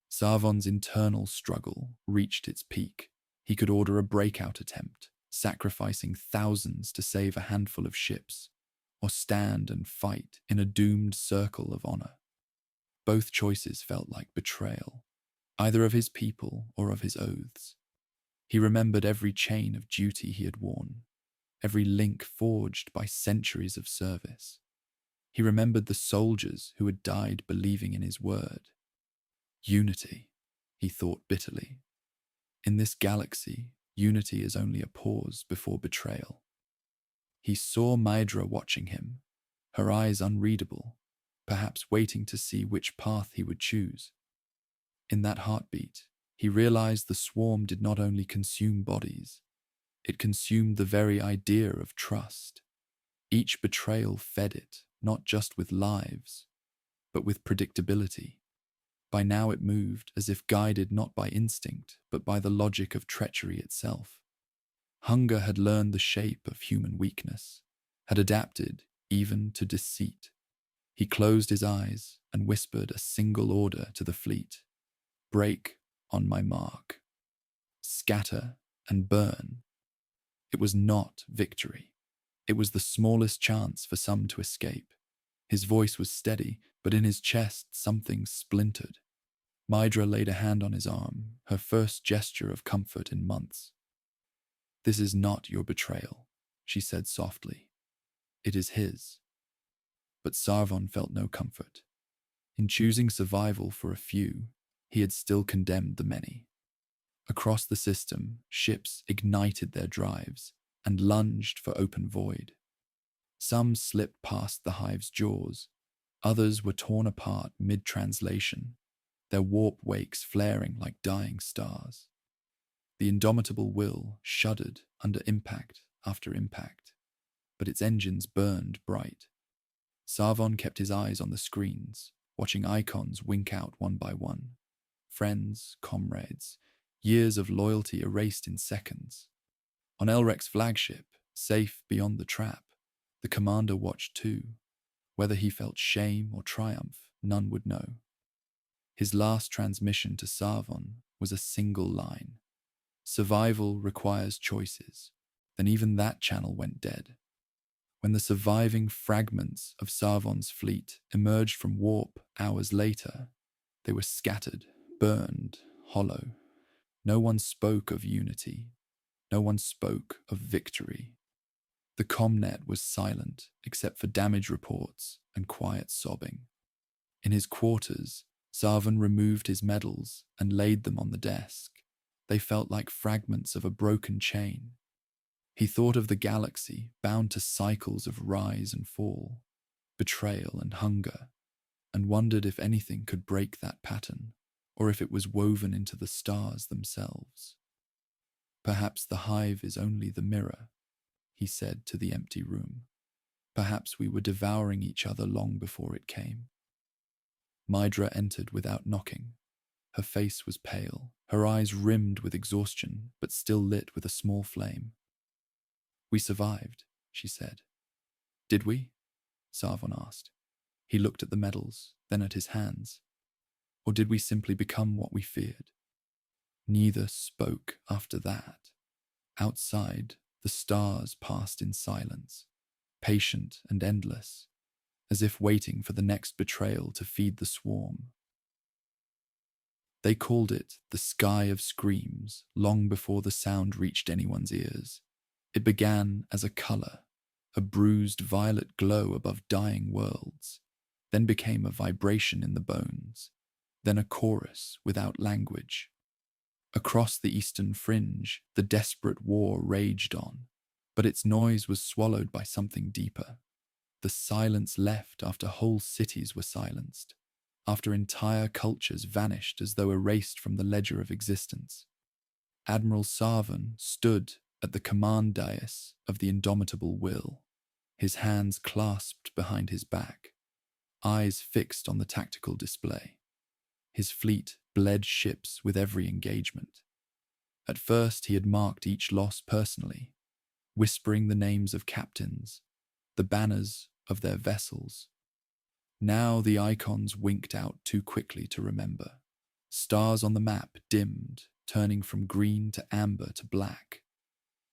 A: Sarvon's internal struggle reached its peak. He could order a breakout attempt, sacrificing thousands to save a handful of ships, or stand and fight in a doomed circle of honor. Both choices felt like betrayal, either of his people or of his oaths. He remembered every chain of duty he had worn, every link forged by centuries of service. He remembered the soldiers who had died believing in his word. Unity, he thought bitterly. In this galaxy, unity is only a pause before betrayal. He saw Mydra watching him, her eyes unreadable, perhaps waiting to see which path he would choose. In that heartbeat, he realized the swarm did not only consume bodies, it consumed the very idea of trust. Each betrayal fed it, not just with lives, but with predictability. By now it moved as if guided not by instinct, but by the logic of treachery itself. Hunger had learned the shape of human weakness, had adapted even to deceit. He closed his eyes and whispered a single order to the fleet. Break on my mark. Scatter and burn. It was not victory. It was the smallest chance for some to escape. His voice was steady, but in his chest something splintered. Mydra laid a hand on his arm, her first gesture of comfort in months. This is not your betrayal, she said softly. It is his. But Sarvon felt no comfort. In choosing survival for a few, he had still condemned the many. Across the system, ships ignited their drives and lunged for open void. Some slipped past the Hive's jaws, others were torn apart mid-translation, their warp wakes flaring like dying stars. The indomitable will shuddered under impact after impact, but its engines burned bright. Sarvon kept his eyes on the screens, watching icons wink out one by one. Friends, comrades, years of loyalty erased in seconds. On Elrec's flagship, safe beyond the trap, the commander watched too. Whether he felt shame or triumph, none would know. His last transmission to Sarvon was a single line. Survival requires choices. Then even that channel went dead. When the surviving fragments of Sarvon's fleet emerged from warp hours later, they were scattered, burned, hollow. No one spoke of unity. No one spoke of victory. The comnet was silent except for damage reports and quiet sobbing. In his quarters, Sarvon removed his medals and laid them on the desk. They felt like fragments of a broken chain. He thought of the galaxy bound to cycles of rise and fall, betrayal and hunger, and wondered if anything could break that pattern, or if it was woven into the stars themselves. Perhaps the Hive is only the mirror, he said to the empty room. Perhaps we were devouring each other long before it came. Mydra entered without knocking. Her face was pale, her eyes rimmed with exhaustion, but still lit with a small flame. We survived, she said. Did we? Sarvon asked. He looked at the medals, then at his hands. Or did we simply become what we feared? Neither spoke after that. Outside, the stars passed in silence, patient and endless, as if waiting for the next betrayal to feed the swarm. They called it the Sky of Screams long before the sound reached anyone's ears. It began as a color, a bruised violet glow above dying worlds, then became a vibration in the bones, then a chorus without language. Across the eastern fringe, the desperate war raged on, but its noise was swallowed by something deeper. The silence left after whole cities were silenced, after entire cultures vanished as though erased from the ledger of existence. Admiral Sarvon stood at the command dais of the indomitable will, his hands clasped behind his back, eyes fixed on the tactical display. His fleet bled ships with every engagement. At first he had marked each loss personally, whispering the names of captains, the banners of their vessels. Now the icons winked out too quickly to remember. Stars on the map dimmed, turning from green to amber to black.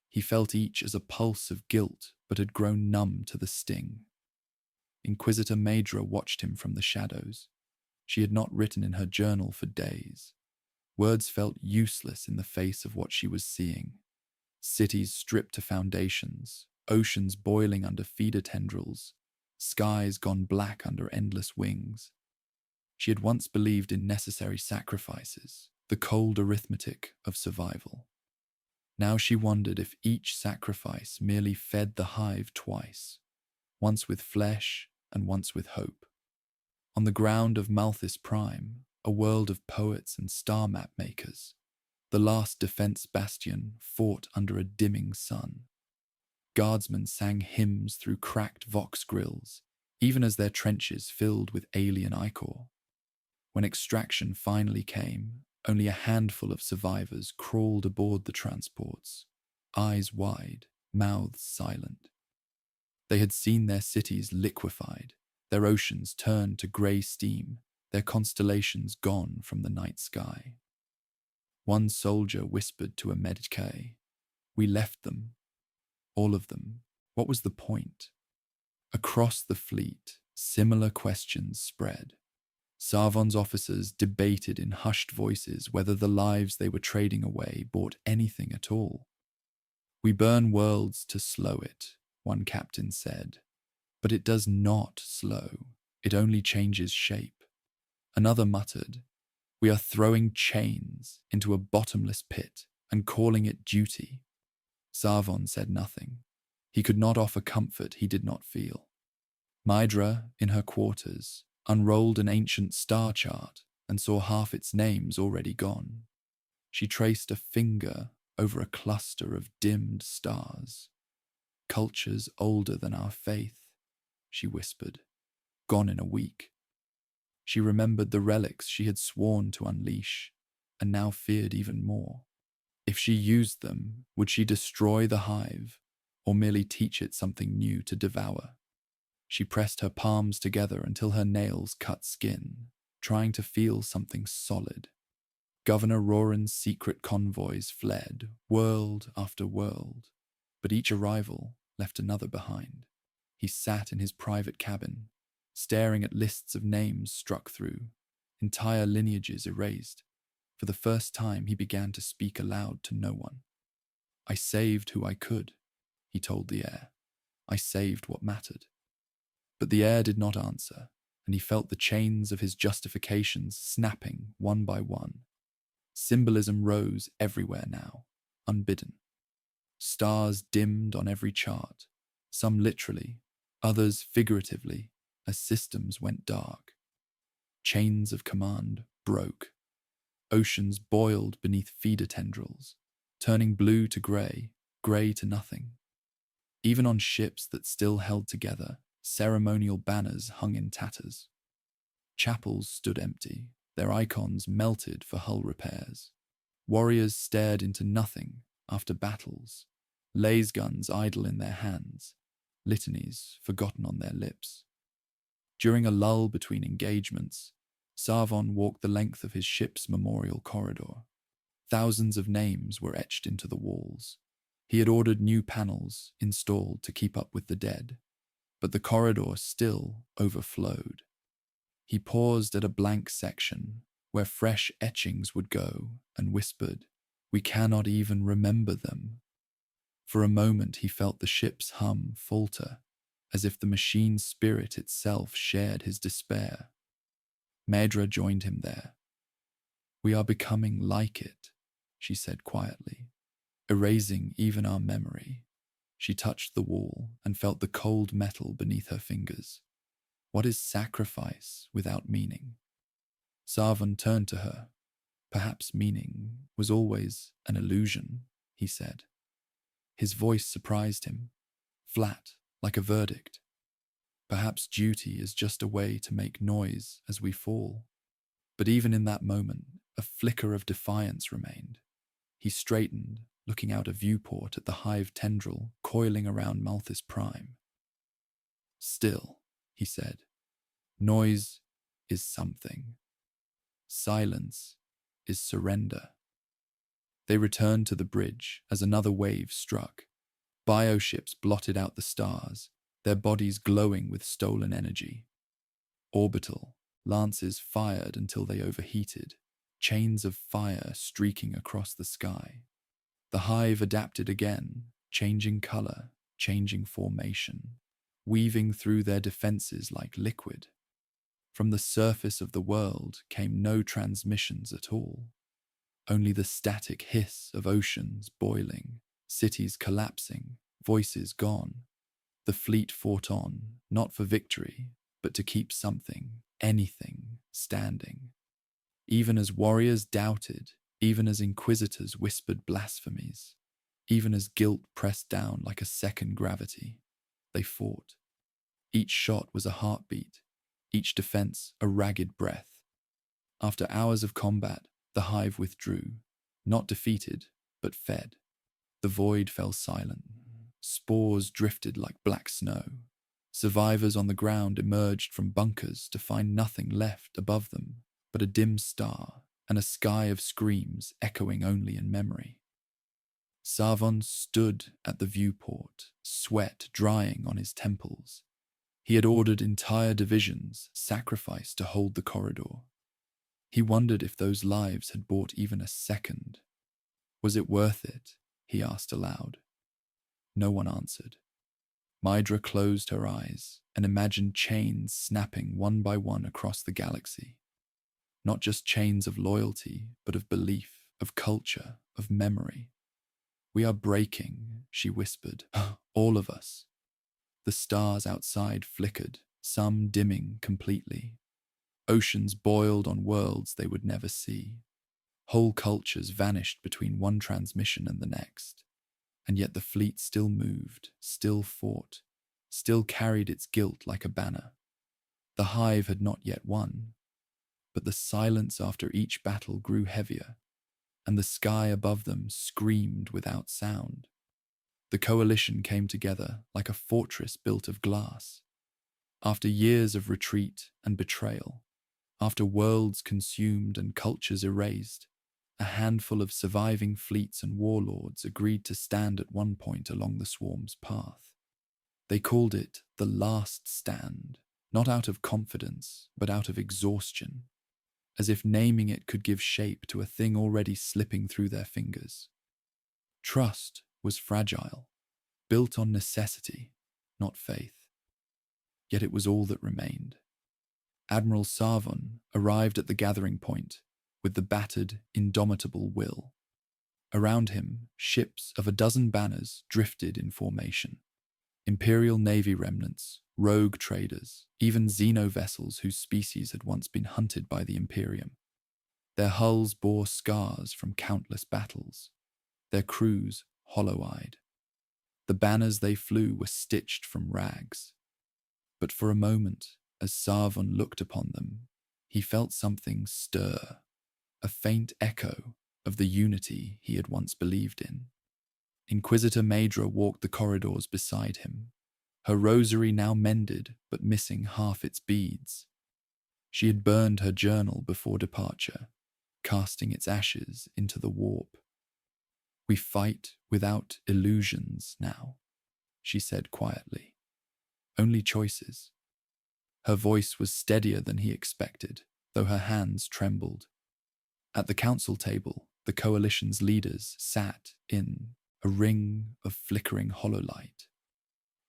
A: He felt each as a pulse of guilt, but had grown numb to the sting. Inquisitor Maedra watched him from the shadows. She had not written in her journal for days. Words felt useless in the face of what she was seeing. Cities stripped to foundations, oceans boiling under feeder tendrils, skies gone black under endless wings. She had once believed in necessary sacrifices, the cold arithmetic of survival. Now she wondered if each sacrifice merely fed the hive twice, once with flesh and once with hope. On the ground of Malthus Prime, a world of poets and star map makers, the last defense bastion fought under a dimming sun. Guardsmen sang hymns through cracked vox grills, even as their trenches filled with alien ichor. When extraction finally came, only a handful of survivors crawled aboard the transports, eyes wide, mouths silent. They had seen their cities liquefied, their oceans turned to grey steam, their constellations gone from the night sky. One soldier whispered to a Medkay, "We left them. All of them. What was the point?" Across the fleet, similar questions spread. Sarvon's officers debated in hushed voices whether the lives they were trading away bought anything at all. "We burn worlds to slow it," one captain said. "But it does not slow. It only changes shape." Another muttered, "We are throwing chains into a bottomless pit and calling it duty." Sarvon said nothing. He could not offer comfort he did not feel. Mydra, in her quarters, unrolled an ancient star chart and saw half its names already gone. She traced a finger over a cluster of dimmed stars. "Cultures older than our faith," she whispered, "gone in a week." She remembered the relics she had sworn to unleash, and now feared even more. If she used them, would she destroy the hive, or merely teach it something new to devour? She pressed her palms together until her nails cut skin, trying to feel something solid. Governor Roran's secret convoys fled, world after world, but each arrival left another behind. He sat in his private cabin, staring at lists of names struck through, entire lineages erased. For the first time, he began to speak aloud to no one. "I saved who I could," he told the air. "I saved what mattered." But the air did not answer, and he felt the chains of his justifications snapping one by one. Symbolism rose everywhere now, unbidden. Stars dimmed on every chart, some literally, others figuratively, as systems went dark. Chains of command broke. Oceans boiled beneath feeder tendrils, turning blue to grey, grey to nothing. Even on ships that still held together, ceremonial banners hung in tatters. Chapels stood empty, their icons melted for hull repairs. Warriors stared into nothing after battles, laser guns idle in their hands, litanies forgotten on their lips. During a lull between engagements, Sarvon walked the length of his ship's memorial corridor. Thousands of names were etched into the walls. He had ordered new panels installed to keep up with the dead, but the corridor still overflowed. He paused at a blank section where fresh etchings would go and whispered, "We cannot even remember them." For a moment he felt the ship's hum falter, as if the machine's spirit itself shared his despair. Medra joined him there. "We are becoming like it," she said quietly, "erasing even our memory." She touched the wall and felt the cold metal beneath her fingers. What is sacrifice without meaning? Sarvon turned to her. "Perhaps meaning was always an illusion," he said. His voice surprised him, flat, like a verdict. "Perhaps duty is just a way to make noise as we fall." But even in that moment, a flicker of defiance remained. He straightened, looking out a viewport at the hive tendril coiling around Malthus Prime. "Still," he said, "noise is something. Silence is surrender." They returned to the bridge as another wave struck. Bioships blotted out the stars, their bodies glowing with stolen energy. Orbital, lances fired until they overheated, chains of fire streaking across the sky. The hive adapted again, changing color, changing formation, weaving through their defenses like liquid. From the surface of the world came no transmissions at all, only the static hiss of oceans boiling, cities collapsing, voices gone. The fleet fought on, not for victory, but to keep something, anything, standing. Even as warriors doubted, even as inquisitors whispered blasphemies, even as guilt pressed down like a second gravity, they fought. Each shot was a heartbeat, each defense a ragged breath. After hours of combat, the Hive withdrew, not defeated, but fed. The void fell silent. Spores drifted like black snow. Survivors on the ground emerged from bunkers to find nothing left above them but a dim star and a sky of screams echoing only in memory. Sarvon stood at the viewport, sweat drying on his temples. He had ordered entire divisions sacrificed to hold the corridor. He wondered if those lives had bought even a second. Was it worth it? He asked aloud. No one answered. Mydra closed her eyes and imagined chains snapping one by one across the galaxy. Not just chains of loyalty, but of belief, of culture, of memory. We are breaking, she whispered, all of us. The stars outside flickered, some dimming completely. Oceans boiled on worlds they would never see. Whole cultures vanished between one transmission and the next. And yet the fleet still moved, still fought, still carried its guilt like a banner. The Hive had not yet won, but the silence after each battle grew heavier, and the sky above them screamed without sound. The coalition came together like a fortress built of glass. After years of retreat and betrayal, after worlds consumed and cultures erased, a handful of surviving fleets and warlords agreed to stand at one point along the swarm's path. They called it the last stand, not out of confidence, but out of exhaustion, as if naming it could give shape to a thing already slipping through their fingers. Trust was fragile, built on necessity, not faith. Yet it was all that remained. Admiral Sarvon arrived at the gathering point with the battered, indomitable will. Around him, ships of a dozen banners drifted in formation. Imperial Navy remnants, rogue traders, even xeno-vessels whose species had once been hunted by the Imperium. Their hulls bore scars from countless battles, their crews hollow-eyed. The banners they flew were stitched from rags. But for a moment, as Sarvon looked upon them, he felt something stir, a faint echo of the unity he had once believed in. Inquisitor Maedra walked the corridors beside him, her rosary now mended but missing half its beads. She had burned her journal before departure, casting its ashes into the warp. "We fight without illusions now," she said quietly. "Only choices." Her voice was steadier than he expected, though her hands trembled. At the council table, the coalition's leaders sat in a ring of flickering hololight.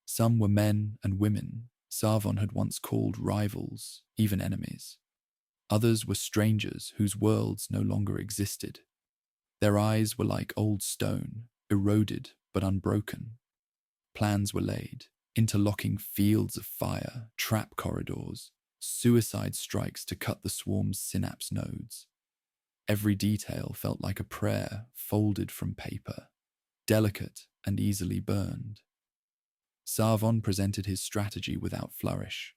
A: Some were men and women Sarvon had once called rivals, even enemies. Others were strangers whose worlds no longer existed. Their eyes were like old stone, eroded but unbroken. Plans were laid, interlocking fields of fire, trap corridors, suicide strikes to cut the swarm's synapse nodes. Every detail felt like a prayer folded from paper, delicate and easily burned. Sarvon presented his strategy without flourish.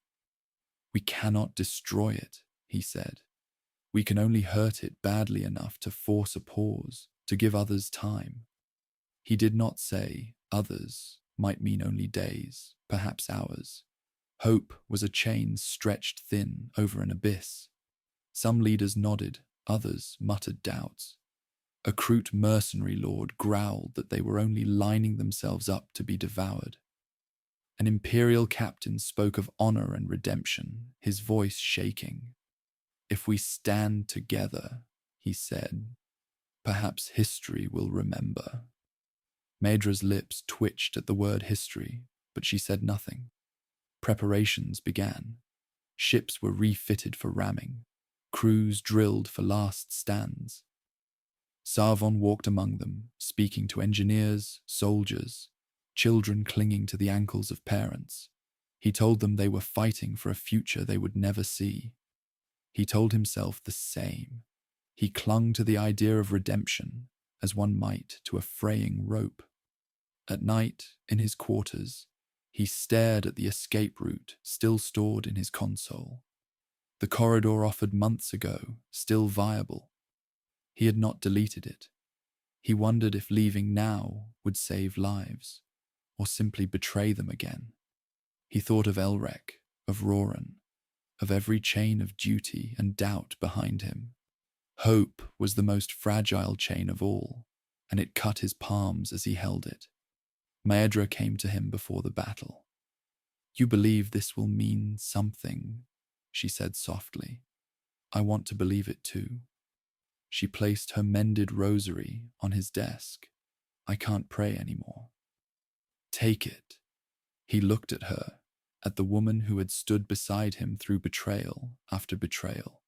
A: "We cannot destroy it," he said. "We can only hurt it badly enough to force a pause, to give others time." He did not say others might mean only days, perhaps hours. Hope was a chain stretched thin over an abyss. Some leaders nodded, others muttered doubts. A Kroot mercenary lord growled that they were only lining themselves up to be devoured. An imperial captain spoke of honor and redemption, his voice shaking. "If we stand together," he said, "perhaps history will remember." Maedra's lips twitched at the word history, but she said nothing. Preparations began. Ships were refitted for ramming. Crews drilled for last stands. Sarvon walked among them, speaking to engineers, soldiers, children clinging to the ankles of parents. He told them they were fighting for a future they would never see. He told himself the same. He clung to the idea of redemption, as one might to a fraying rope. At night, in his quarters, he stared at the escape route still stored in his console. The corridor offered months ago, still viable. He had not deleted it. He wondered if leaving now would save lives, or simply betray them again. He thought of Elrek, of Roran, of every chain of duty and doubt behind him. Hope was the most fragile chain of all, and it cut his palms as he held it. Maedra came to him before the battle. "You believe this will mean something," she said softly. "I want to believe it too." She placed her mended rosary on his desk. "I can't pray anymore." "Take it." He looked at her, at the woman who had stood beside him through betrayal after betrayal,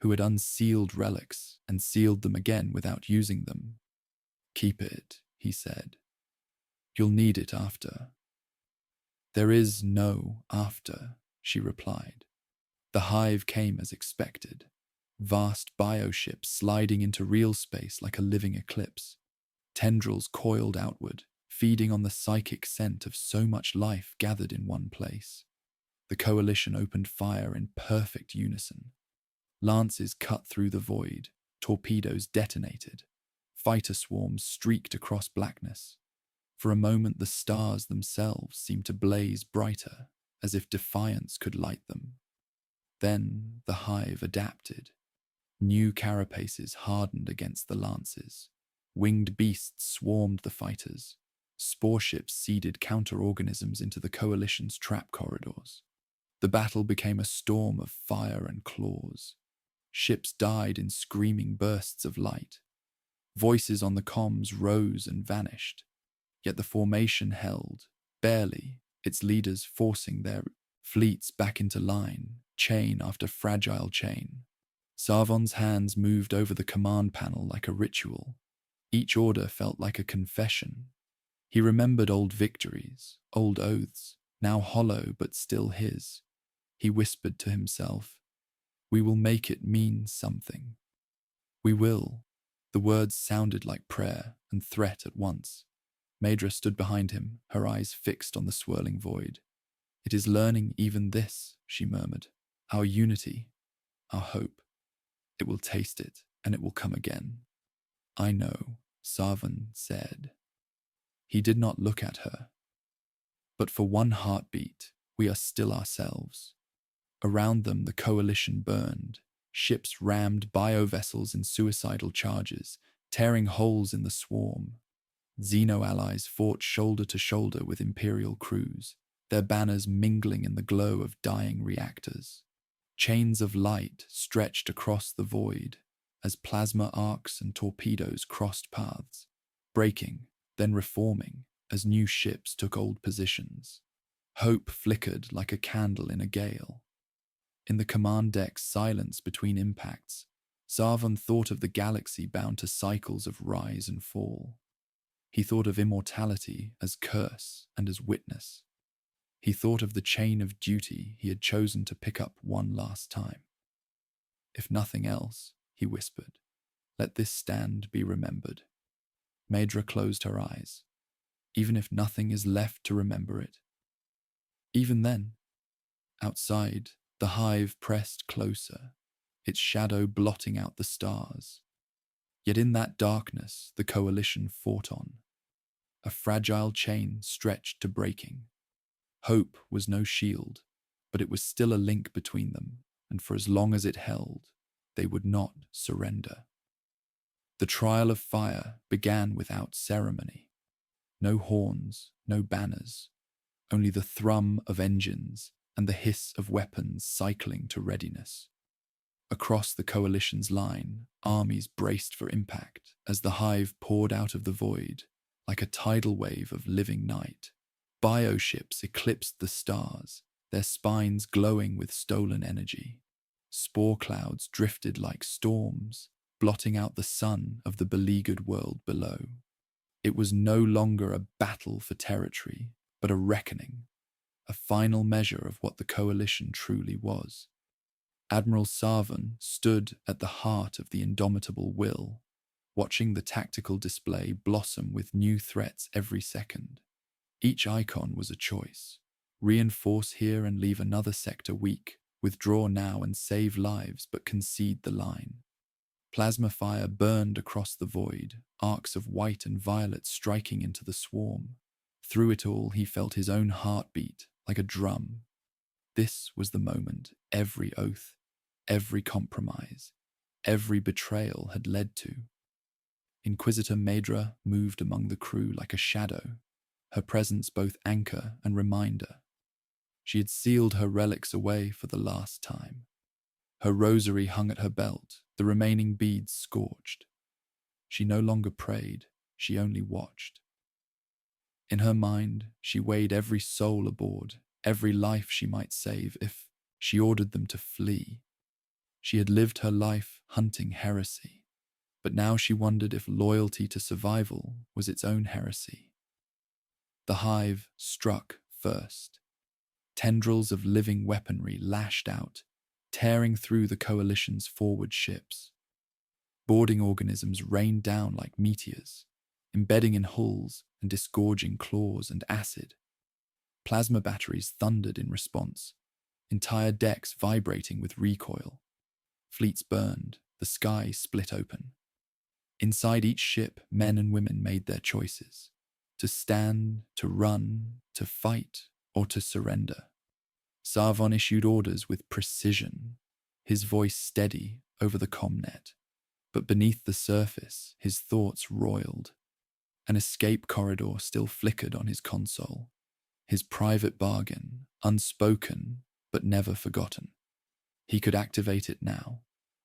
A: who had unsealed relics and sealed them again without using them. "Keep it," he said. "You'll need it after." "There is no after," she replied. The Hive came as expected. Vast bioships sliding into real space like a living eclipse. Tendrils coiled outward, feeding on the psychic scent of so much life gathered in one place. The coalition opened fire in perfect unison. Lances cut through the void, torpedoes detonated. Fighter swarms streaked across blackness. For a moment the stars themselves seemed to blaze brighter, as if defiance could light them. Then the Hive adapted. New carapaces hardened against the lances. Winged beasts swarmed the fighters. Spore ships seeded counter-organisms into the coalition's trap corridors. The battle became a storm of fire and claws. Ships died in screaming bursts of light. Voices on the comms rose and vanished. Yet the formation held, barely, its leaders forcing their fleets back into line, chain after fragile chain. Sarvon's hands moved over the command panel like a ritual. Each order felt like a confession. He remembered old victories, old oaths, now hollow but still his. He whispered to himself, "We will make it mean something." "We will." The words sounded like prayer and threat at once. Maedra stood behind him, her eyes fixed on the swirling void. "It is learning even this," she murmured. "Our unity, our hope. It will taste it, and it will come again." "I know," Sarvon said. He did not look at her. "But for one heartbeat, we are still ourselves." Around them the coalition burned. Ships rammed biovessels in suicidal charges, tearing holes in the swarm. Xeno-allies fought shoulder to shoulder with Imperial crews, their banners mingling in the glow of dying reactors. Chains of light stretched across the void as plasma arcs and torpedoes crossed paths, breaking, then reforming as new ships took old positions. Hope flickered like a candle in a gale. In the command deck's silence between impacts, Sarvon thought of the galaxy bound to cycles of rise and fall. He thought of immortality as curse and as witness. He thought of the chain of duty he had chosen to pick up one last time. "If nothing else," he whispered, "let this stand be remembered." Maedra closed her eyes. "Even if nothing is left to remember it." Even then, outside, the Hive pressed closer, its shadow blotting out the stars. Yet in that darkness, the coalition fought on. A fragile chain stretched to breaking. Hope was no shield, but it was still a link between them, and for as long as it held, they would not surrender. The trial of fire began without ceremony. No horns, no banners, only the thrum of engines and the hiss of weapons cycling to readiness. Across the coalition's line, armies braced for impact as the Hive poured out of the void, like a tidal wave of living night. Bioships eclipsed the stars, their spines glowing with stolen energy. Spore clouds drifted like storms, blotting out the sun of the beleaguered world below. It was no longer a battle for territory, but a reckoning, a final measure of what the coalition truly was. Admiral Sarvan stood at the heart of the indomitable will, watching the tactical display blossom with new threats every second. Each icon was a choice. Reinforce here and leave another sector weak, withdraw now and save lives but concede the line. Plasma fire burned across the void, arcs of white and violet striking into the swarm. Through it all, he felt his own heartbeat like a drum. This was the moment every oath, every compromise, every betrayal had led to. Inquisitor Maedra moved among the crew like a shadow, her presence both anchor and reminder. She had sealed her relics away for the last time. Her rosary hung at her belt, the remaining beads scorched. She no longer prayed, she only watched. In her mind, she weighed every soul aboard, every life she might save if she ordered them to flee. She had lived her life hunting heresy, but now she wondered if loyalty to survival was its own heresy. The Hive struck first. Tendrils of living weaponry lashed out, tearing through the coalition's forward ships. Boarding organisms rained down like meteors, embedding in hulls and disgorging claws and acid. Plasma batteries thundered in response, entire decks vibrating with recoil. Fleets burned, the sky split open. Inside each ship, men and women made their choices: to stand, to run, to fight, or to surrender. Sarvan issued orders with precision, his voice steady over the comnet. But beneath the surface, his thoughts roiled. An escape corridor still flickered on his console, his private bargain, unspoken but never forgotten. He could activate it now,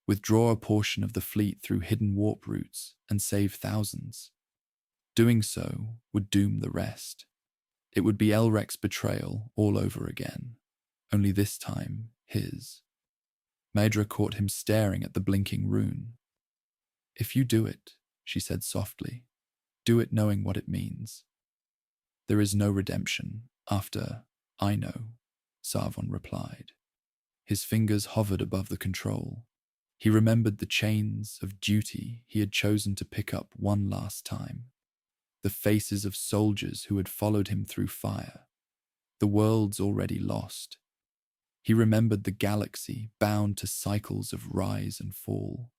A: withdraw a portion of the fleet through hidden warp routes and save thousands. Doing so would doom the rest. It would be Elrec's betrayal all over again, only this time his. Maedra caught him staring at the blinking rune. "If you do it," she said softly, "do it knowing what it means." "There is no redemption after I know," Sarvan replied. His fingers hovered above the control. He remembered the chains of duty he had chosen to pick up one last time. The faces of soldiers who had followed him through fire. The worlds already lost. He remembered the galaxy bound to cycles of rise and fall,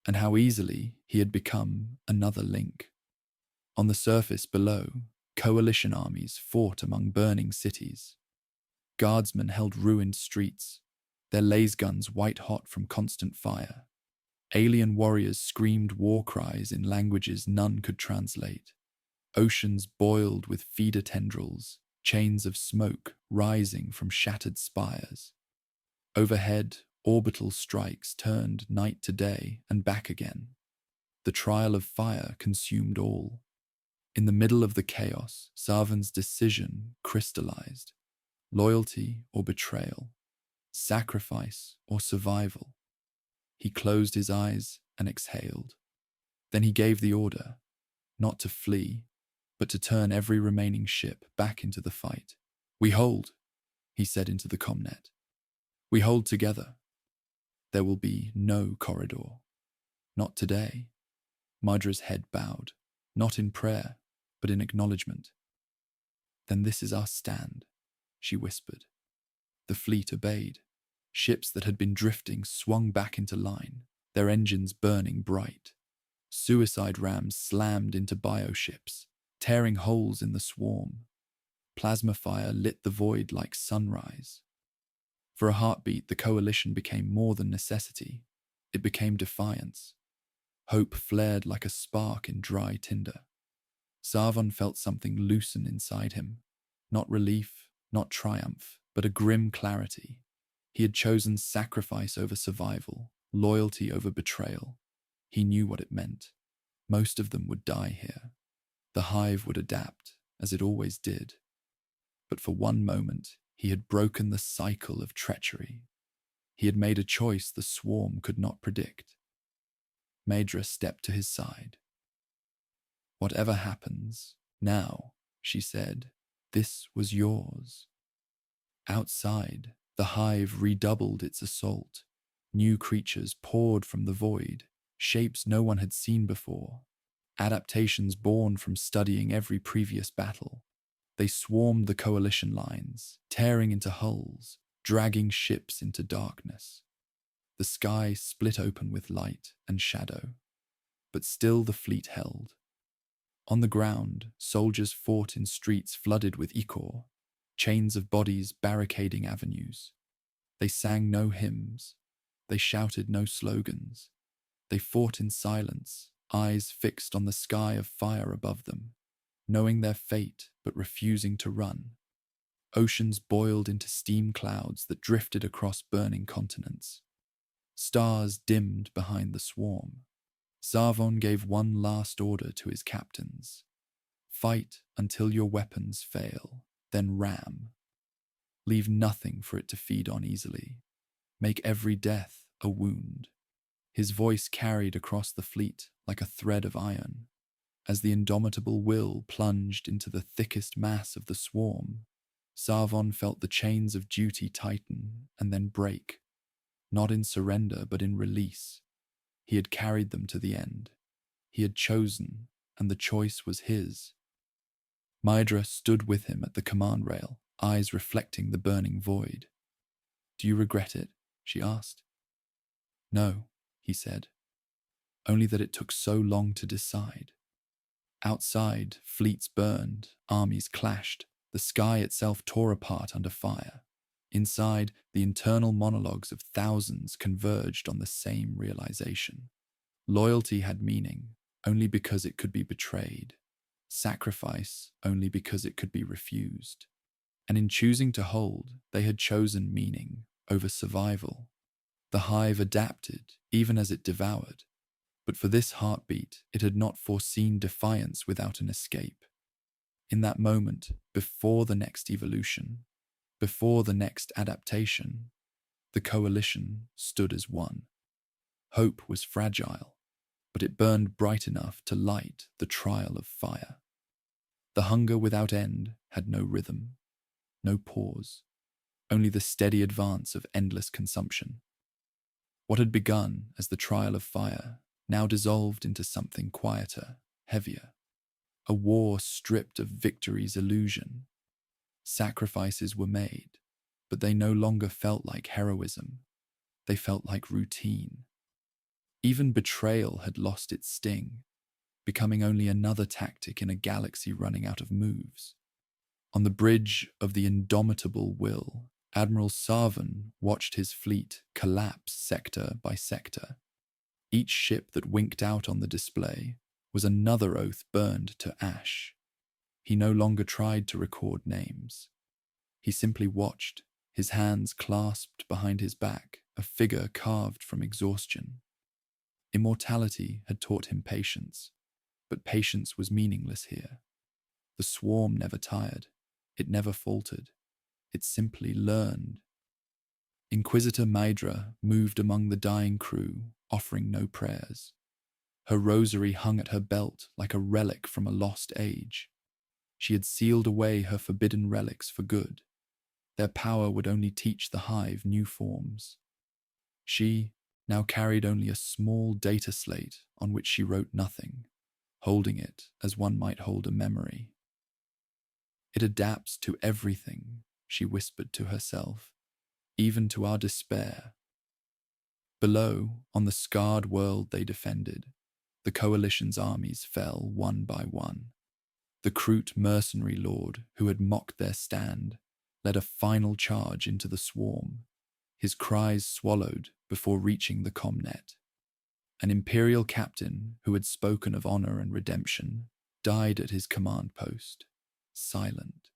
A: and how easily he had become another link. On the surface below, coalition armies fought among burning cities. Guardsmen held ruined streets, their laser guns white-hot from constant fire. Alien warriors screamed war cries in languages none could translate. Oceans boiled with feeder tendrils, chains of smoke rising from shattered spires. Overhead, orbital strikes turned night to day and back again. The trial of fire consumed all. In the middle of the chaos, Sarvan's decision crystallized: loyalty or betrayal, sacrifice or survival. He closed his eyes and exhaled. Then he gave the order, not to flee, but to turn every remaining ship back into the fight. "We hold," he said into the comnet. "We hold together. There will be no corridor. Not today." Maedra's head bowed, not in prayer, but in acknowledgement. "Then this is our stand," she whispered. The fleet obeyed. Ships that had been drifting swung back into line, their engines burning bright. Suicide rams slammed into bioships, tearing holes in the swarm. Plasma fire lit the void like sunrise. For a heartbeat, the coalition became more than necessity. It became defiance. Hope flared like a spark in dry tinder. Sarvan felt something loosen inside him. Not relief, not triumph, but a grim clarity. He had chosen sacrifice over survival, loyalty over betrayal. He knew what it meant. Most of them would die here. The Hive would adapt, as it always did. But for one moment, he had broken the cycle of treachery. He had made a choice the swarm could not predict. Maedra stepped to his side. "Whatever happens, now," she said, "this was yours." Outside, the Hive redoubled its assault. New creatures poured from the void, shapes no one had seen before, adaptations born from studying every previous battle. They swarmed the coalition lines, tearing into hulls, dragging ships into darkness. The sky split open with light and shadow, but still the fleet held. On the ground, soldiers fought in streets flooded with ichor, chains of bodies barricading avenues. They sang no hymns. They shouted no slogans. They fought in silence, eyes fixed on the sky of fire above them, knowing their fate but refusing to run. Oceans boiled into steam clouds that drifted across burning continents. Stars dimmed behind the swarm. Zarvon gave one last order to his captains. "Fight until your weapons fail, then ram. Leave nothing for it to feed on easily. Make every death a wound." His voice carried across the fleet like a thread of iron. As the indomitable will plunged into the thickest mass of the swarm, Zarvon felt the chains of duty tighten and then break, not in surrender but in release. He had carried them to the end. He had chosen, and the choice was his. Maedra stood with him at the command rail, eyes reflecting the burning void. "Do you regret it?" she asked. "No," he said. "Only that it took so long to decide." Outside, fleets burned, armies clashed, the sky itself tore apart under fire. Inside, the internal monologues of thousands converged on the same realization. Loyalty had meaning only because it could be betrayed. Sacrifice only because it could be refused. And in choosing to hold, they had chosen meaning over survival. The Hive adapted, even as it devoured. But for this heartbeat, it had not foreseen defiance without an escape. In that moment, before the next evolution, before the next adaptation, the coalition stood as one. Hope was fragile, but it burned bright enough to light the trial of fire. The hunger without end had no rhythm, no pause, only the steady advance of endless consumption. What had begun as the trial of fire now dissolved into something quieter, heavier. A war stripped of victory's illusion. Sacrifices were made, but they no longer felt like heroism. They felt like routine. Even betrayal had lost its sting, becoming only another tactic in a galaxy running out of moves. On the bridge of the indomitable will, Admiral Sarvan watched his fleet collapse sector by sector. Each ship that winked out on the display was another oath burned to ash. He no longer tried to record names. He simply watched, his hands clasped behind his back, a figure carved from exhaustion. Immortality had taught him patience, but patience was meaningless here. The swarm never tired. It never faltered. It simply learned. Inquisitor Maedra moved among the dying crew, offering no prayers. Her rosary hung at her belt like a relic from a lost age. She had sealed away her forbidden relics for good. Their power would only teach the Hive new forms. She now carried only a small data slate on which she wrote nothing, holding it as one might hold a memory. "It adapts to everything," she whispered to herself, "even to our despair." Below, on the scarred world they defended, the Coalition's armies fell one by one. The Kroot mercenary lord, who had mocked their stand, led a final charge into the swarm, his cries swallowed before reaching the comnet. An Imperial captain who had spoken of honor and redemption died at his command post, silent,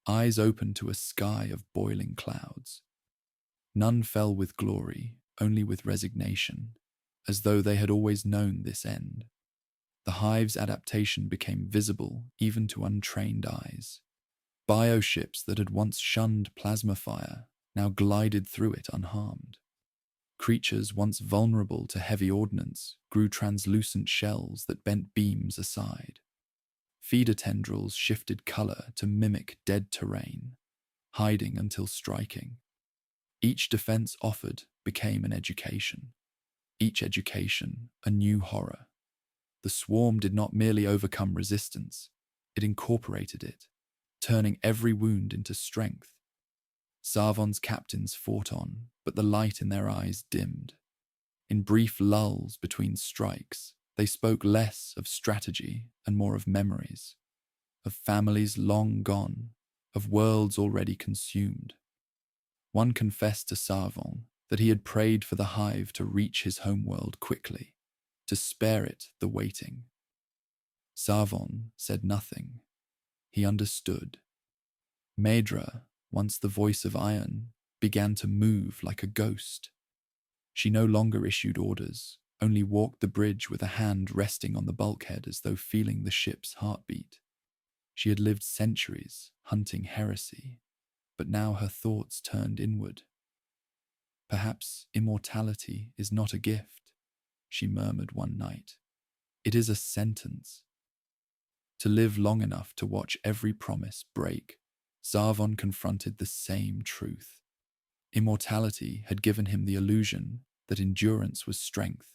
A: eyes open to a sky of boiling clouds. None fell with glory, only with resignation, as though they had always known this end. The Hive's adaptation became visible even to untrained eyes. Bioships that had once shunned plasma fire now glided through it unharmed. Creatures once vulnerable to heavy ordnance grew translucent shells that bent beams aside. Feeder tendrils shifted color to mimic dead terrain, hiding until striking. Each defense offered became an education. Each education a new horror. The swarm did not merely overcome resistance, it incorporated it, turning every wound into strength. Sarvon's captains fought on, but the light in their eyes dimmed. In brief lulls between strikes, they spoke less of strategy and more of memories, of families long gone, of worlds already consumed. One confessed to Sarvon that he had prayed for the Hive to reach his homeworld quickly, to spare it the waiting. Sarvon said nothing. He understood. Maedra, once the voice of iron, began to move like a ghost. She no longer issued orders, only walked the bridge with a hand resting on the bulkhead as though feeling the ship's heartbeat. She had lived centuries hunting heresy, but now her thoughts turned inward. Perhaps immortality is not a gift, she murmured one night. It is a sentence. To live long enough to watch every promise break, Sarvon confronted the same truth. Immortality had given him the illusion that endurance was strength,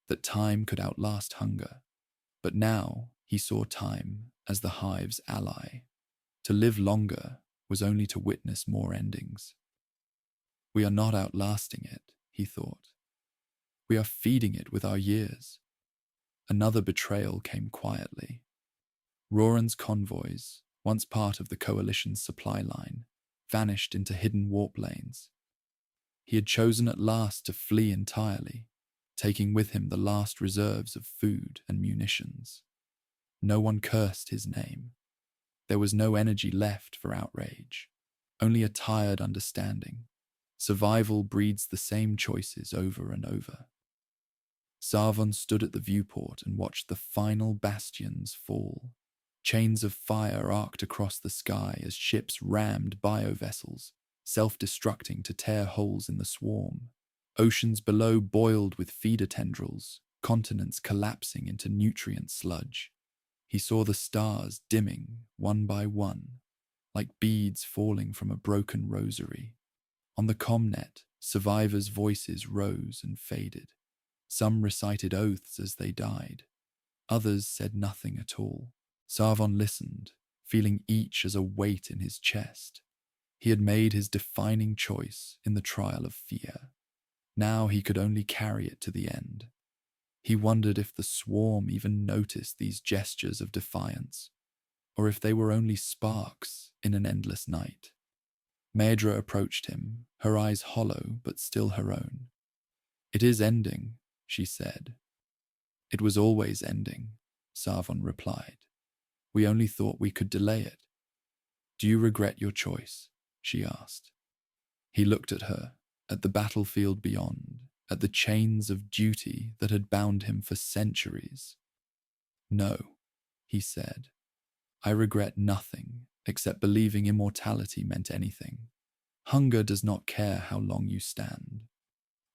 A: that time could outlast hunger. But now he saw time as the Hive's ally. To live longer was only to witness more endings. We are not outlasting it, he thought. We are feeding it with our years. Another betrayal came quietly. Roran's convoys, once part of the Coalition's supply line, vanished into hidden warp lanes. He had chosen at last to flee entirely, taking with him the last reserves of food and munitions. No one cursed his name. There was no energy left for outrage, only a tired understanding. Survival breeds the same choices over and over. Sarvon stood at the viewport and watched the final bastions fall. Chains of fire arced across the sky as ships rammed biovessels, self-destructing to tear holes in the swarm. Oceans below boiled with feeder tendrils, continents collapsing into nutrient sludge. He saw the stars dimming one by one, like beads falling from a broken rosary. On the comnet, survivors' voices rose and faded. Some recited oaths as they died. Others said nothing at all. Sarvon listened, feeling each as a weight in his chest. He had made his defining choice in the trial of fear. Now he could only carry it to the end. He wondered if the swarm even noticed these gestures of defiance, or if they were only sparks in an endless night. Maedra approached him, her eyes hollow but still her own. "It is ending," she said. "It was always ending," Sarvon replied. "We only thought we could delay it." "Do you regret your choice?" she asked. He looked at her, at the battlefield beyond, at the chains of duty that had bound him for centuries. "No," he said. "I regret nothing except believing immortality meant anything. Hunger does not care how long you stand."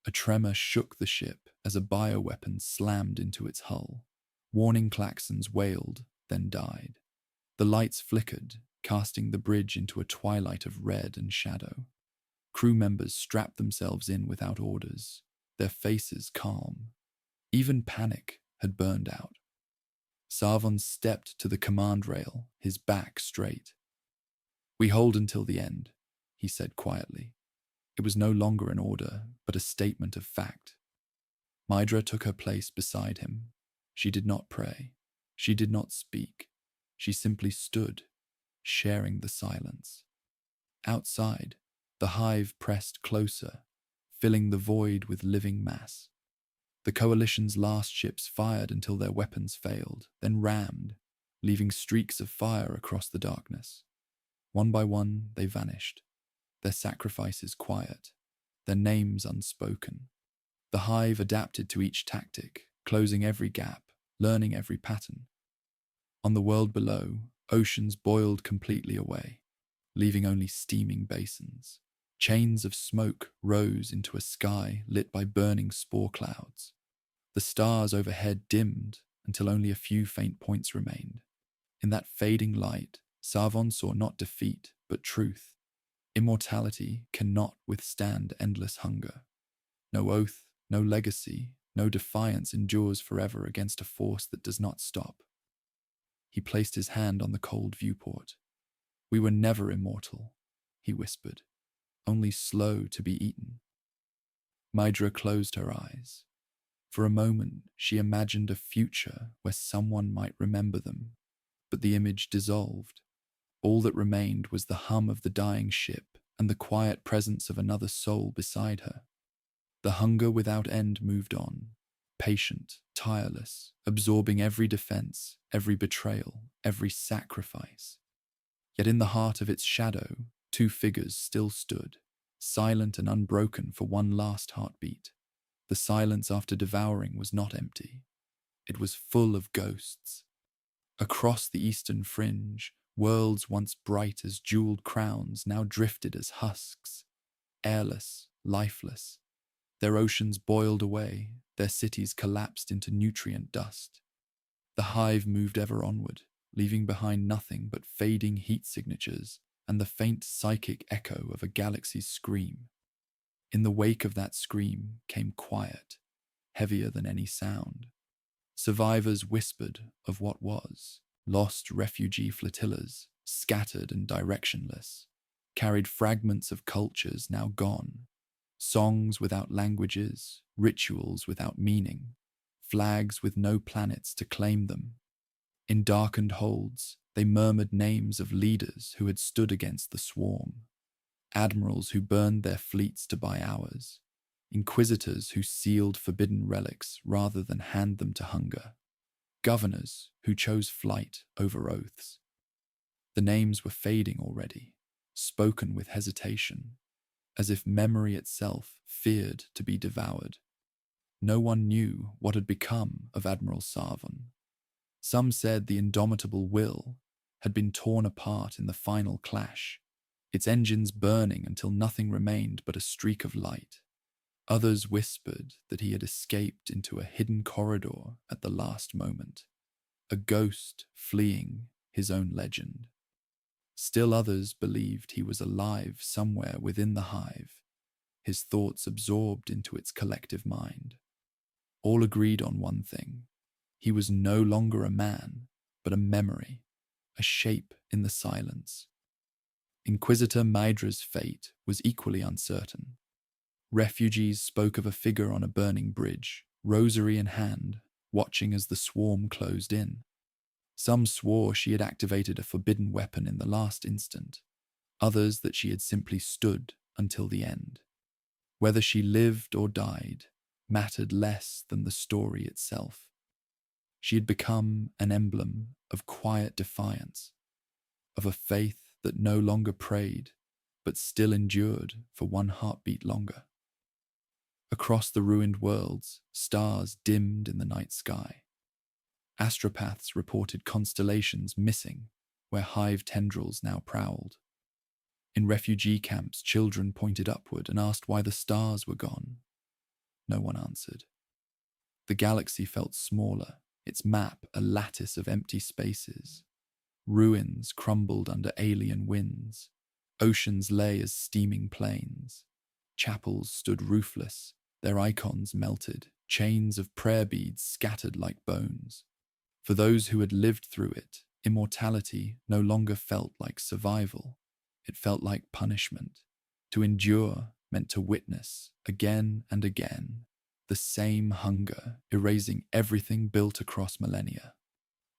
A: A tremor shook the ship as a bioweapon slammed into its hull. Warning klaxons wailed, then died. The lights flickered, casting the bridge into a twilight of red and shadow. Crew members strapped themselves in without orders, their faces calm. Even panic had burned out. Sarvon stepped to the command rail, his back straight. "We hold until the end," he said quietly. It was no longer an order, but a statement of fact. Maedra took her place beside him. She did not pray. She did not speak. She simply stood, sharing the silence. Outside, the Hive pressed closer, filling the void with living mass. The Coalition's last ships fired until their weapons failed, then rammed, leaving streaks of fire across the darkness. One by one, they vanished, their sacrifices quiet, their names unspoken. The Hive adapted to each tactic, closing every gap, learning every pattern. On the world below, oceans boiled completely away, leaving only steaming basins. Chains of smoke rose into a sky lit by burning spore clouds. The stars overhead dimmed until only a few faint points remained. In that fading light, Sarvon saw not defeat, but truth. Immortality cannot withstand endless hunger. No oath, no legacy, no defiance endures forever against a force that does not stop. He placed his hand on the cold viewport. "We were never immortal," he whispered, "only slow to be eaten." Mydra closed her eyes. For a moment, she imagined a future where someone might remember them, but the image dissolved. All that remained was the hum of the dying ship and the quiet presence of another soul beside her. The hunger without end moved on, patient, tireless, absorbing every defense, every betrayal, every sacrifice. Yet in the heart of its shadow, two figures still stood, silent and unbroken for one last heartbeat. The silence after devouring was not empty. It was full of ghosts. Across the eastern fringe, worlds once bright as jeweled crowns now drifted as husks, airless, lifeless. Their oceans boiled away, their cities collapsed into nutrient dust. The Hive moved ever onward, leaving behind nothing but fading heat signatures and the faint psychic echo of a galaxy's scream. In the wake of that scream came quiet, heavier than any sound. Survivors whispered of what was, lost refugee flotillas, scattered and directionless, carried fragments of cultures now gone, songs without languages, rituals without meaning, flags with no planets to claim them. In darkened holds, they murmured names of leaders who had stood against the swarm, admirals who burned their fleets to buy hours, inquisitors who sealed forbidden relics rather than hand them to hunger, governors who chose flight over oaths. The names were fading already, spoken with hesitation, as if memory itself feared to be devoured. No one knew what had become of Admiral Sarvon. Some said the indomitable will had been torn apart in the final clash, its engines burning until nothing remained but a streak of light. Others whispered that he had escaped into a hidden corridor at the last moment, a ghost fleeing his own legend. Still others believed he was alive somewhere within the Hive, his thoughts absorbed into its collective mind. All agreed on one thing: he was no longer a man, but a memory, a shape in the silence. Inquisitor Mydra's fate was equally uncertain. Refugees spoke of a figure on a burning bridge, rosary in hand, watching as the swarm closed in. Some swore she had activated a forbidden weapon in the last instant, others that she had simply stood until the end. Whether she lived or died mattered less than the story itself. She had become an emblem of quiet defiance, of a faith that no longer prayed, but still endured for one heartbeat longer. Across the ruined worlds, stars dimmed in the night sky. Astropaths reported constellations missing where Hive tendrils now prowled. In refugee camps, children pointed upward and asked why the stars were gone. No one answered. The galaxy felt smaller, its map a lattice of empty spaces. Ruins crumbled under alien winds. Oceans lay as steaming plains. Chapels stood roofless, their icons melted, chains of prayer beads scattered like bones. For those who had lived through it, immortality no longer felt like survival. It felt like punishment. To endure meant to witness, again and again, the same hunger, erasing everything built across millennia.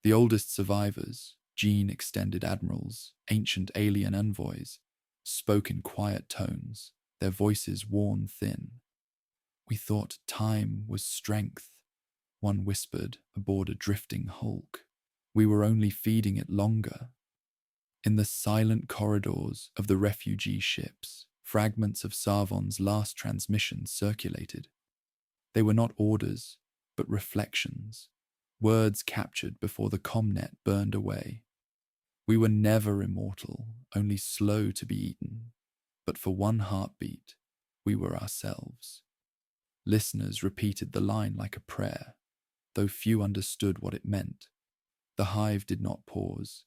A: The oldest survivors, gene-extended admirals, ancient alien envoys, spoke in quiet tones, their voices worn thin. "We thought time was strength," one whispered aboard a drifting hulk. "We were only feeding it longer." In the silent corridors of the refugee ships, fragments of Sarvon's last transmission circulated. They were not orders, but reflections. words captured before the comnet burned away. We were never immortal, only slow to be eaten, but for one heartbeat, we were ourselves. Listeners repeated the line like a prayer, though few understood what it meant. The hive did not pause.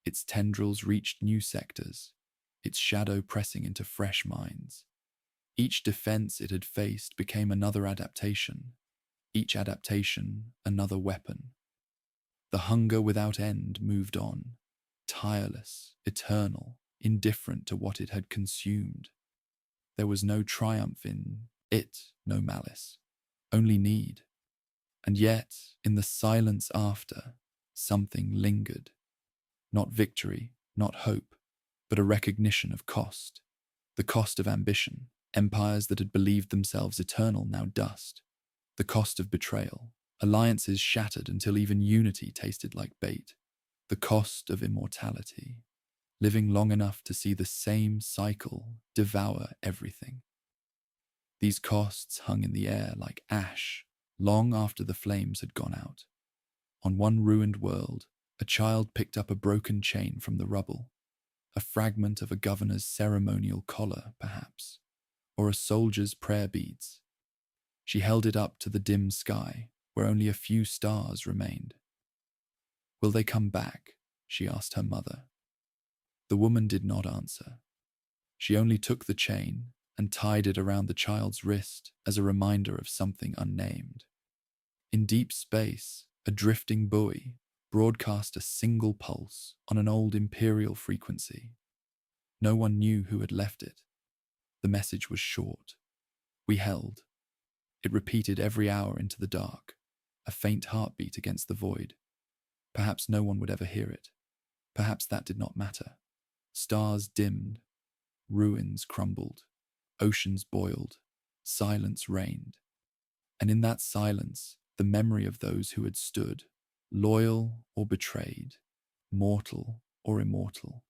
A: Its tendrils reached new sectors, its shadow pressing into fresh minds. Each defense it had faced became another adaptation, each adaptation another weapon. The hunger without end moved on, tireless, eternal, indifferent to what it had consumed. There was no triumph in it, no malice, only need. And yet, in the silence after, something lingered. Not victory, not hope, but a recognition of cost. The cost of ambition, empires that had believed themselves eternal now dust. The cost of betrayal, alliances shattered until even unity tasted like bait. The cost of immortality, living long enough to see the same cycle devour everything. These costs hung in the air like ash, long after the flames had gone out. On one ruined world, a child picked up a broken chain from the rubble, a fragment of a governor's ceremonial collar, perhaps, or a soldier's prayer beads. She held it up to the dim sky, where only a few stars remained. "Will they come back?" she asked her mother. The woman did not answer. She only took the chain and tied it around the child's wrist as a reminder of something unnamed. In deep space, a drifting buoy broadcast a single pulse on an old imperial frequency. No one knew who had left it. The message was short. We held. It repeated every hour into the dark, a faint heartbeat against the void. Perhaps no one would ever hear it. Perhaps that did not matter. Stars dimmed, ruins crumbled, oceans boiled, silence reigned. And in that silence, the memory of those who had stood, loyal or betrayed, mortal or immortal,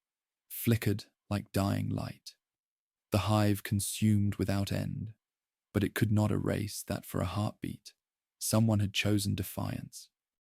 A: flickered like dying light. The hive consumed without end, but it could not erase that for a heartbeat, someone had chosen defiance,